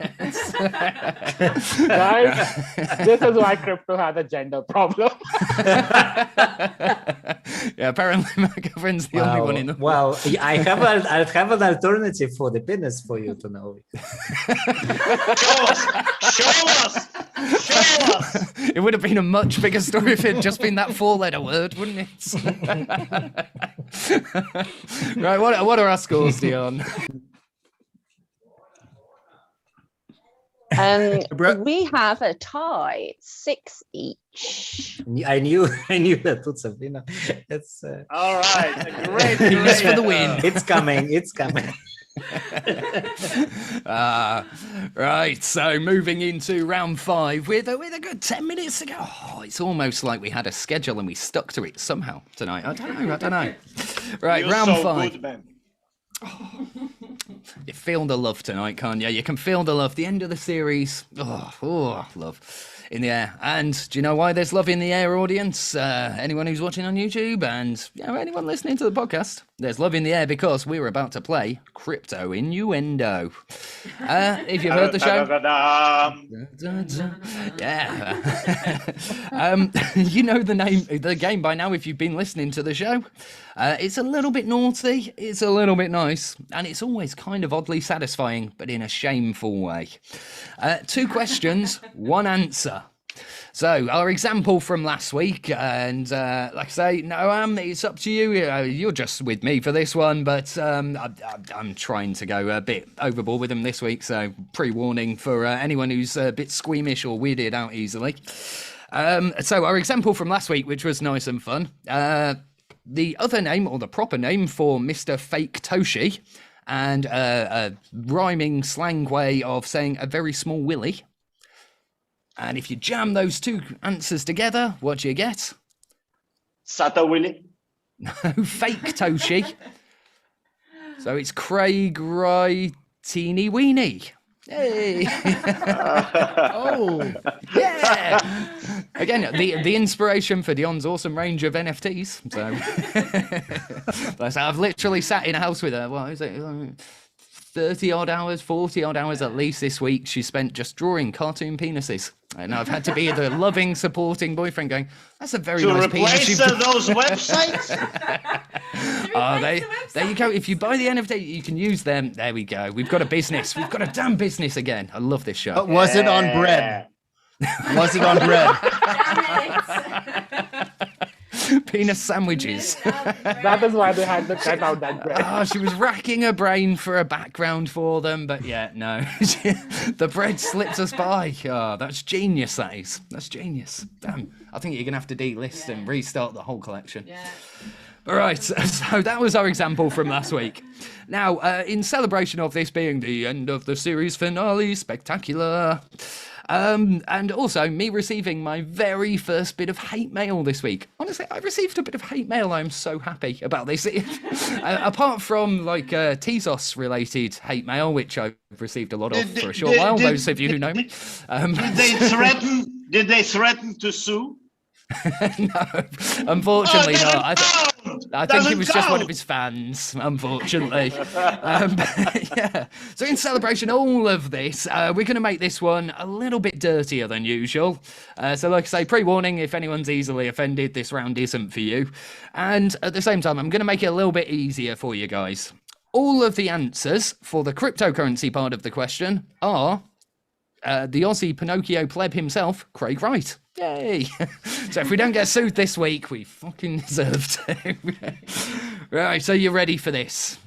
Guys, this is why crypto has a gender problem. Yeah, apparently my girlfriend's the only one in the Well, I have an alternative for the penis for you to know. Show us. It would have been a much bigger story if it had just been that 4-letter word, wouldn't it? Right, what are our scores, Dion? We have a tie, 6 each. I knew that too, Sabrina. It's All right. Great. Penis for the win. it's coming. It's coming. Right, so moving into round 5 with a good 10 minutes to go. Oh, it's almost like we had a schedule and we stuck to it somehow tonight. I don't know. Right, You're round so 5. good, man. You feel the love tonight, can't you? You can feel the love. The end of the series. Oh, love in the air. And do you know why there's love in the air, audience? Anyone who's watching on YouTube and anyone listening to the podcast, there's love in the air because we're about to play Crypto Innuendo. If you've heard the show, yeah, you know the game by now if you've been listening to the show. It's a little bit naughty, it's a little bit nice, and it's always kind of oddly satisfying, but in a shameful way. 2 questions, 1 answer. So, our example from last week, and like I say, Noam, it's up to you. You're just with me for this one, but I'm trying to go a bit overboard with them this week, so pre-warning for anyone who's a bit squeamish or weirded out easily. So, our example from last week, which was nice and fun, the other name, or the proper name for Mr. Fake Toshi, and a rhyming slang way of saying a very small willy. And if you jam those 2 answers together, what do you get? Sata Willy. Fake Toshi. So it's Craig Wright Teeny Weeny. Hey. Oh, yeah. Again, the inspiration for Dion's awesome range of NFTs. So I've literally sat in a house with her. What is it? 30 odd hours, 40 odd hours at least this week she spent just drawing cartoon penises. And I've had to be the loving, supporting boyfriend going, that's a very nice penis. To replace those websites? There you go. If you buy the NFT, you can use them. There we go. We've got a business. We've got a damn business again. I love this show. But was it on bread? Was it on bread? Penis sandwiches. That is why they had to cut out that bread. Oh, she was racking her brain for a background for them, but yeah, no. The bread slipped us by. Oh, that's genius, that is. That's genius. Damn. I think you're going to have to delist and restart the whole collection. Yeah. All right, so that was our example from last week. Now, in celebration of this being the end of the series finale, spectacular, and also me receiving my very first bit of hate mail this week. Honestly, I received a bit of hate mail. I'm so happy about this. Apart from like Tezos related hate mail, which I've received a lot of for a short while, those of you who know me. Did they threaten to sue? No, unfortunately not. I think he was just one of his fans, unfortunately. Yeah. So in celebration of all of this, we're going to make this one a little bit dirtier than usual. So like I say, pre-warning, if anyone's easily offended, this round isn't for you. And at the same time, I'm going to make it a little bit easier for you guys. All of the answers for the cryptocurrency part of the question are the Aussie Pinocchio pleb himself, Craig Wright. Yay! So if we don't get sued this week, we fucking deserve to. Right, so you're ready for this?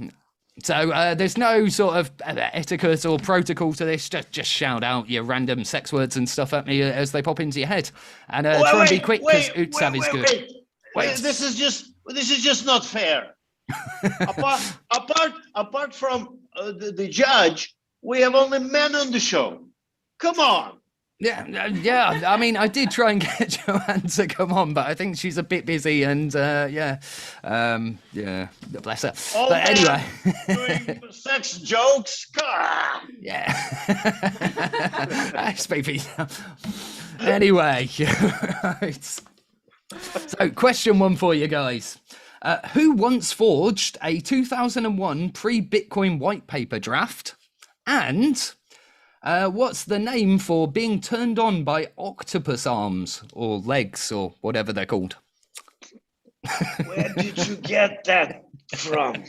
So there's no sort of etiquette or protocol to this. Just shout out your random sex words and stuff at me as they pop into your head, and try and be quick because Utsav is good. Wait. This is just not fair. apart from the judge, we have only men on the show. Come on. Yeah. I mean, I did try and get Joanne to come on, but I think she's a bit busy, and bless her. All but anyway, doing sex jokes. Yeah. Speak for yourself. Anyway, right. So, question 1 for you guys. Who once forged a 2001 pre-Bitcoin white paper draft? And what's the name for being turned on by octopus arms or legs or whatever they're called? Where did you get that from?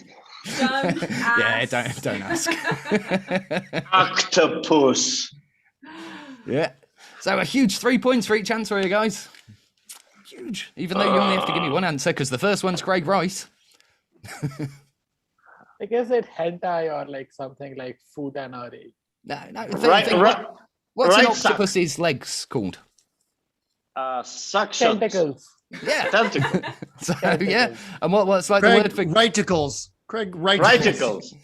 Don't ask. Yeah, don't ask. Octopus. Yeah. So a huge 3 points for each answer, you guys. Huge. Even though you only have to give me one answer, because the first one's Craig Rice. I guess it hentai or like something like food and Ari. No. What's right an octopus's legs called? Suction. Tentacles. Yeah. Tentacle. So yeah. And what's like Craig the word for Righticles. Craig Righticles. Righticles.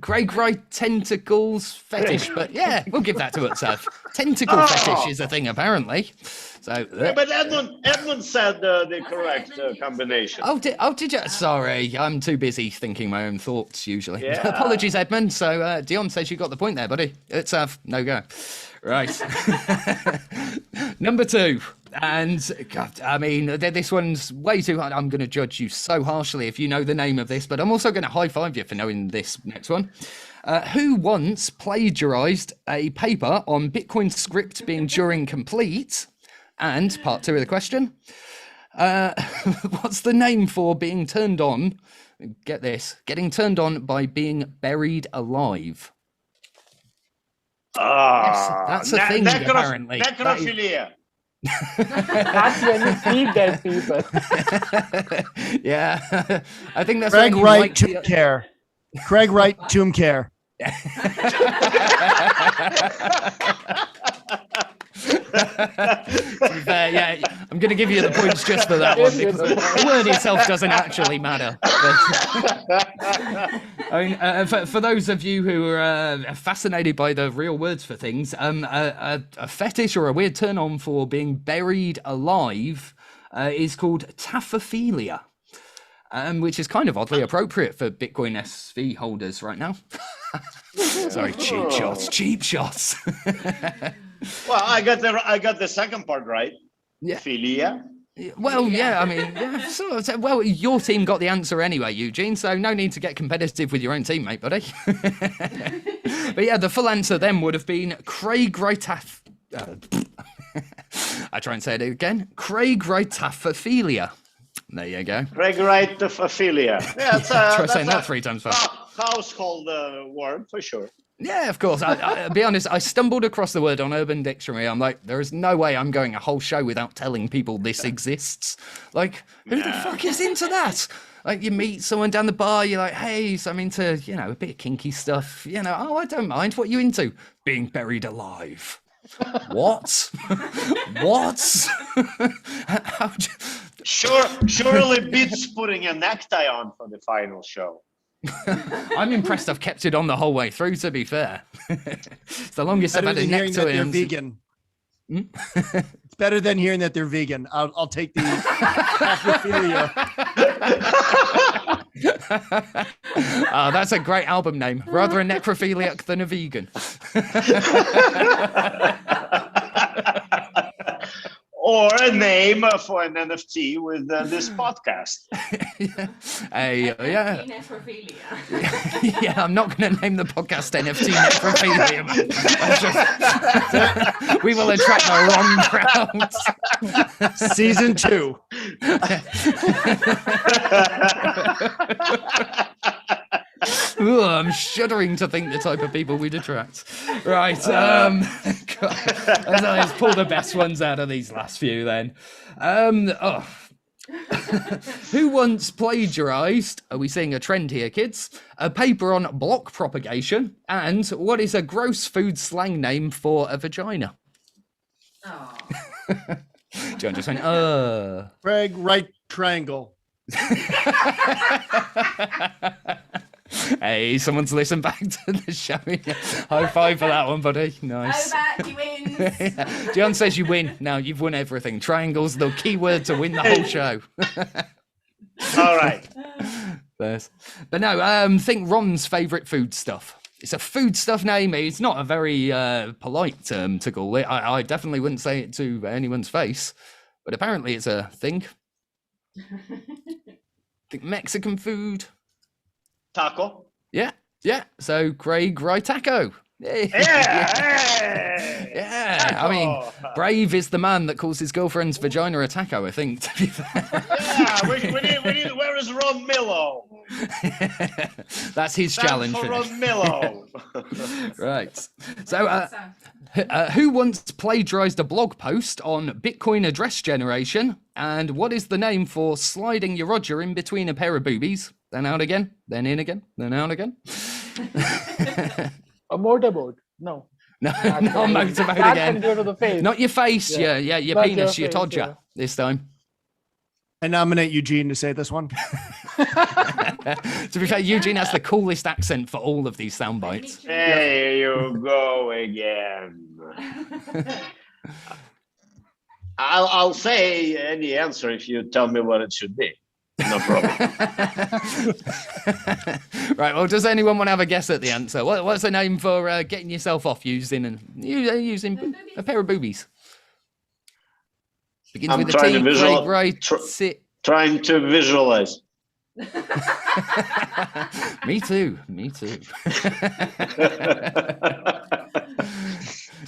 Craig Wright tentacles fetish, but yeah, we'll give that to Utsav. Tentacle fetish is a thing apparently. So, But Edmund said the correct combination. Oh, did you? Sorry, I'm too busy thinking my own thoughts usually. Yeah. Apologies, Edmund. So Dion says you got the point there, buddy. Utsav, no go. Right. Number 2. And God, I mean, this one's way too hard. I'm going to judge you so harshly if you know the name of this, but I'm also going to high five you for knowing this next one. Who once plagiarized a paper on Bitcoin script being Turing complete? And part 2 of the question, what's the name for being turned on? Get this, getting turned on by being buried alive. That's a thing, apparently. Necrophilia. That's when you see dead people. Yeah, I think that's Craig when you Wright might Tomb Care. Craig Wright Tomb Care. Yeah, I'm going to give you the points just for that one because the word itself doesn't actually matter. But, I mean, for those of you who are fascinated by the real words for things, a fetish or a weird turn on for being buried alive is called taphophilia, which is kind of oddly appropriate for Bitcoin SV holders right now. Sorry, cheap shots. Well, I got the second part right. Yeah. Philia. Well, yeah, I mean, yeah, sort of. Well, your team got the answer anyway, Eugene, so no need to get competitive with your own teammate, buddy. But yeah, the full answer then would have been Craig Wright-Taff... I try and say it again. Craig Wright-Taphophilia. There you go. Craig Wright-Taphophilia. Yeah, Try saying that 3 times fast. Household word for sure. Yeah, of course. I'll be honest, I stumbled across the word on Urban Dictionary. I'm like, there is no way I'm going a whole show without telling people this exists. Like, who the fuck is into that? Like, you meet someone down the bar, you're like, hey, so I'm into, a bit of kinky stuff. Oh, I don't mind. What are you into? Being buried alive. What? What? Surely beats putting a necktie on for the final show. I'm impressed I've kept it on the whole way through, to be fair. It's the longest I've had a hearing that necktie. they're vegan. It's better than hearing that they're vegan. I'll take the necrophilia. Oh, that's a great album name. Rather a necrophiliac than a vegan. Or a name for an NFT with this podcast. Yeah. Necrophilia. Yeah, I'm not going to name the podcast NFT Necrophilia. We will attract the wrong crowds. Season 2. Ooh, I'm shuddering to think the type of people we'd attract. Right, let's pull the best ones out of these last few then. Who once plagiarized, are we seeing a trend here, kids? A paper on block propagation, and what is a gross food slang name for a vagina? Oh. John just went, Craig, right triangle. Hey, someone's listened back to the show. High five for that one, buddy. Nice. He wins. John says you win. Now you've won everything. Triangle's the key word to win the whole show. All right. But no, think Ron's favorite food stuff. It's a food stuff name. It's not a very polite term to call it. I definitely wouldn't say it to anyone's face, but apparently it's a thing. Think Mexican food. Taco. Yeah. So Craig, right taco. Yeah. Yeah. I mean, brave is the man that calls his girlfriend's vagina a taco, I think, to be fair. Yeah, we need, where is Ron Millo? That's his challenge. For finish. Ron Millo. Right. So, who once plagiarized a blog post on Bitcoin address generation? And what is the name for sliding your Roger in between a pair of boobies? Then out again, then in again, then out again. A motorboat? No. No, That not can- motorboat that again. can go to the face. Not your face, Yeah. your Not penis, your your face, todger yeah. this time. I nominate Eugene to say this one. To be fair, Eugene has the coolest accent for all of these sound bites. There you go again. I'll say any answer if you tell me what it should be. No problem. Right, well, does anyone want to have a guess at the answer? What's the name for getting yourself off using a pair of boobies? Begins I'm with a trying T, to visual- Craig, right, tr- sit. Trying to visualize. Me too.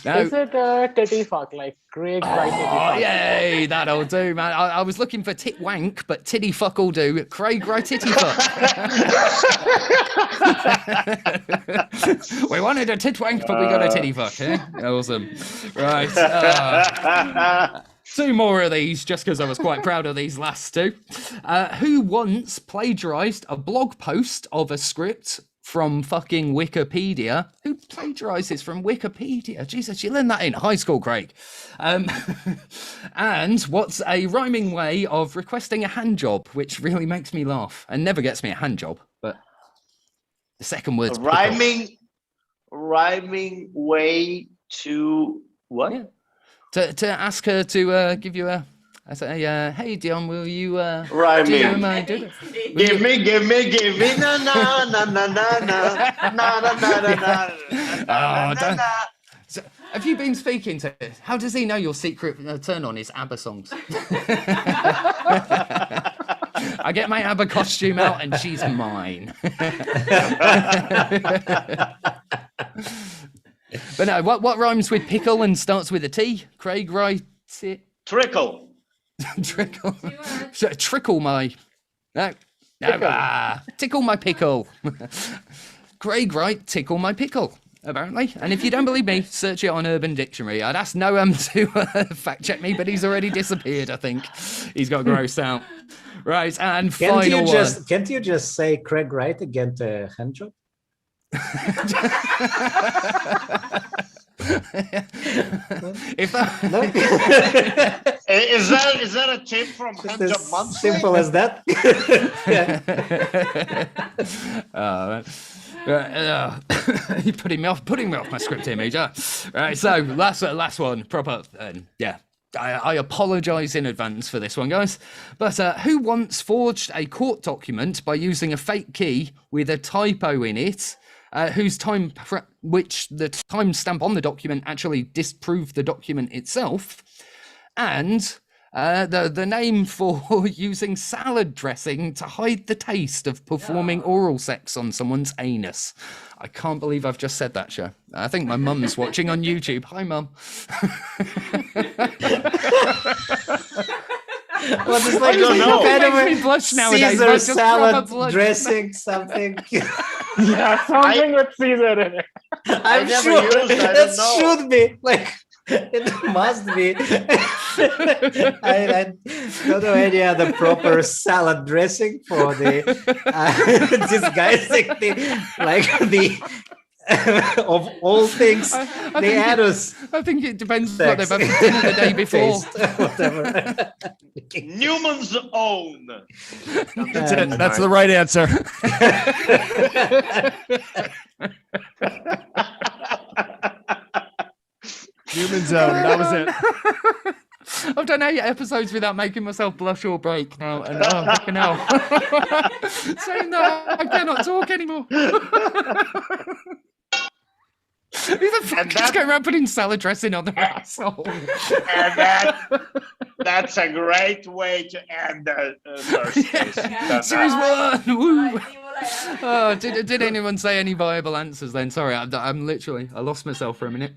No. Is it titty fuck, like Craig right titty Oh, fuck? yay, that'll do, man. I was looking for tit wank, but titty fuck will do. Craig, right, titty fuck. We wanted a tit wank, but we got a titty fuck, eh? Awesome. Right. Two more of these, just because I was quite proud of these last two. Who once plagiarized a blog post of a script from fucking Wikipedia? Who plagiarizes from Wikipedia? Jesus, you learned that in high school, Craig. And what's a rhyming way of requesting a hand job, which really makes me laugh and never gets me a hand job, but the second word's pickle. Rhyming way to what? Yeah. To ask her to give you a, I say, hey Dion, will you Rhyming. do Give me, na na na na na na na na na na. So, have you been speaking to him? How does he know your secret turn on is ABBA songs? I get my ABBA costume out and she's mine. But no, what rhymes with pickle and starts with a T? Craig, right? Trickle. Trickle. Trickle my. No. Tickle my pickle. Craig, right? Tickle my pickle. Apparently. And if you don't believe me, search it on Urban Dictionary. I'd ask Noam to fact check me, but he's already disappeared, I think. He's got grossed out. Right, and final one. Can't you just say Craig Wright again to hand job? If that... Is that a tip from Hand Job Monthly? Simple as that. You're putting me off my script image. Right, so last one, proper. Yeah, I apologize in advance for this one, guys. But who once forged a court document by using a fake key with a typo in it, which the timestamp on the document actually disproved the document itself, and the name for using salad dressing to hide the taste of performing oral sex on someone's anus? I can't believe I've just said that, show. I think my mum's watching on YouTube. Hi, Mum. What is like I don't know. It makes me blush nowadays. Caesar but just proper salad blush. dressing something? Yeah, something with Caesar in it. I'm never sure used, I that don't know. should be like It must be. I don't know any other proper salad dressing for the disguising the of all things, the anus. I think it depends what they've had for dinner the day before. Taste, whatever. Newman's Own. That's it. That's the right answer. Human zone. That was it. I've done 8 episodes without making myself blush or break now, and oh, fucking hell. Saying that, I cannot talk anymore. Who the fuck is going around putting salad dressing on their asshole? And that's a great way to end the first case. Series 1! Woo! Right, see you later. Oh, did anyone say any viable answers then? Sorry, I'm literally, I lost myself for a minute.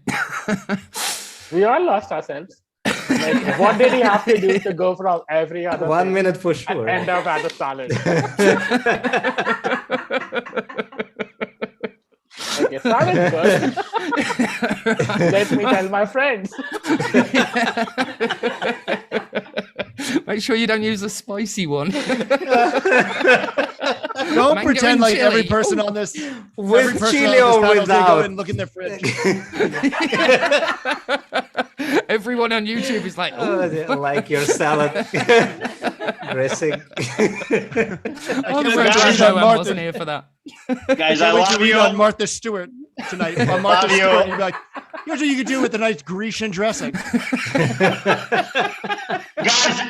We all lost ourselves. Like, what did he have to do to go from every other 1 thing minute for and sure. end up at a salad? Okay, salad's good. Let me tell my friends. Make sure you don't use the spicy one. Don't Mango pretend and like every chili. person on this With chili on or this panel, they go without. and look in their fridge. Everyone on YouTube is like, Oh, oh, they like your salad dressing. I'm can't so wait to glad read no on one Martha. wasn't here for that. Guys, I Can't wait to love read you. on Martha Stewart tonight. On Martha Love you. Stewart, you'd be like, here's what you could do with a nice Grecian dressing. Guys,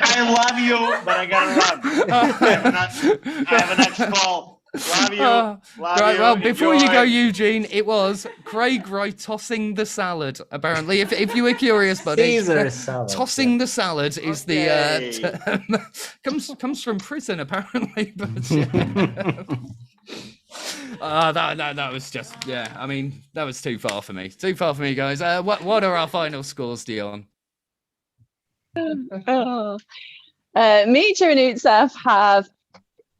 I love you, but I gotta run. I have a next call. Love you. Love Right, you. well, before you go, Enjoy. Eugene, it was Craig Wright tossing the salad. Apparently, if you were curious, buddy, Caesar salad. tossing the salad is Okay. the comes from prison apparently. But yeah. That was just I mean, that was too far for me. Too far for me, guys. What are our final scores, Dion? Oh. Mitra and Utsav have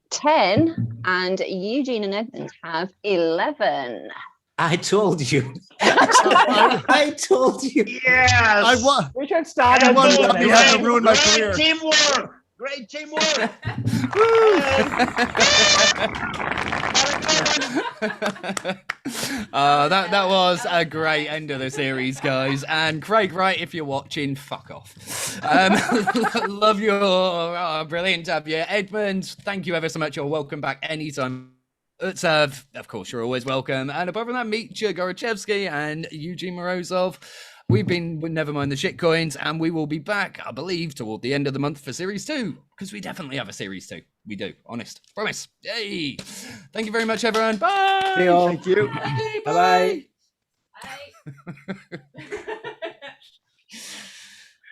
10 and Eugene and Edmund have 11. I told you. I told you. Yes. We should start I at won, the but you had to ruin my career. Great teamwork. Great teamwork. That was a great end of the series, guys. And Craig Wright, if you're watching, fuck off. Love you all. Oh, brilliant to have you. Edmund, thank you ever so much. You're welcome back anytime. Utsav, of course, you're always welcome. And apart from that, Mitya Gorachevsky and Eugene Morozov. We've been with NeverMind the Shitcoins, and we will be back, I believe, toward the end of the month for Series 2, because we definitely have a Series 2. We do, honest. Promise. Yay! Thank you very much, everyone. Bye! See you all. Thank you. Bye-bye.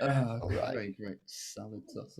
Bye. Great salad sauce.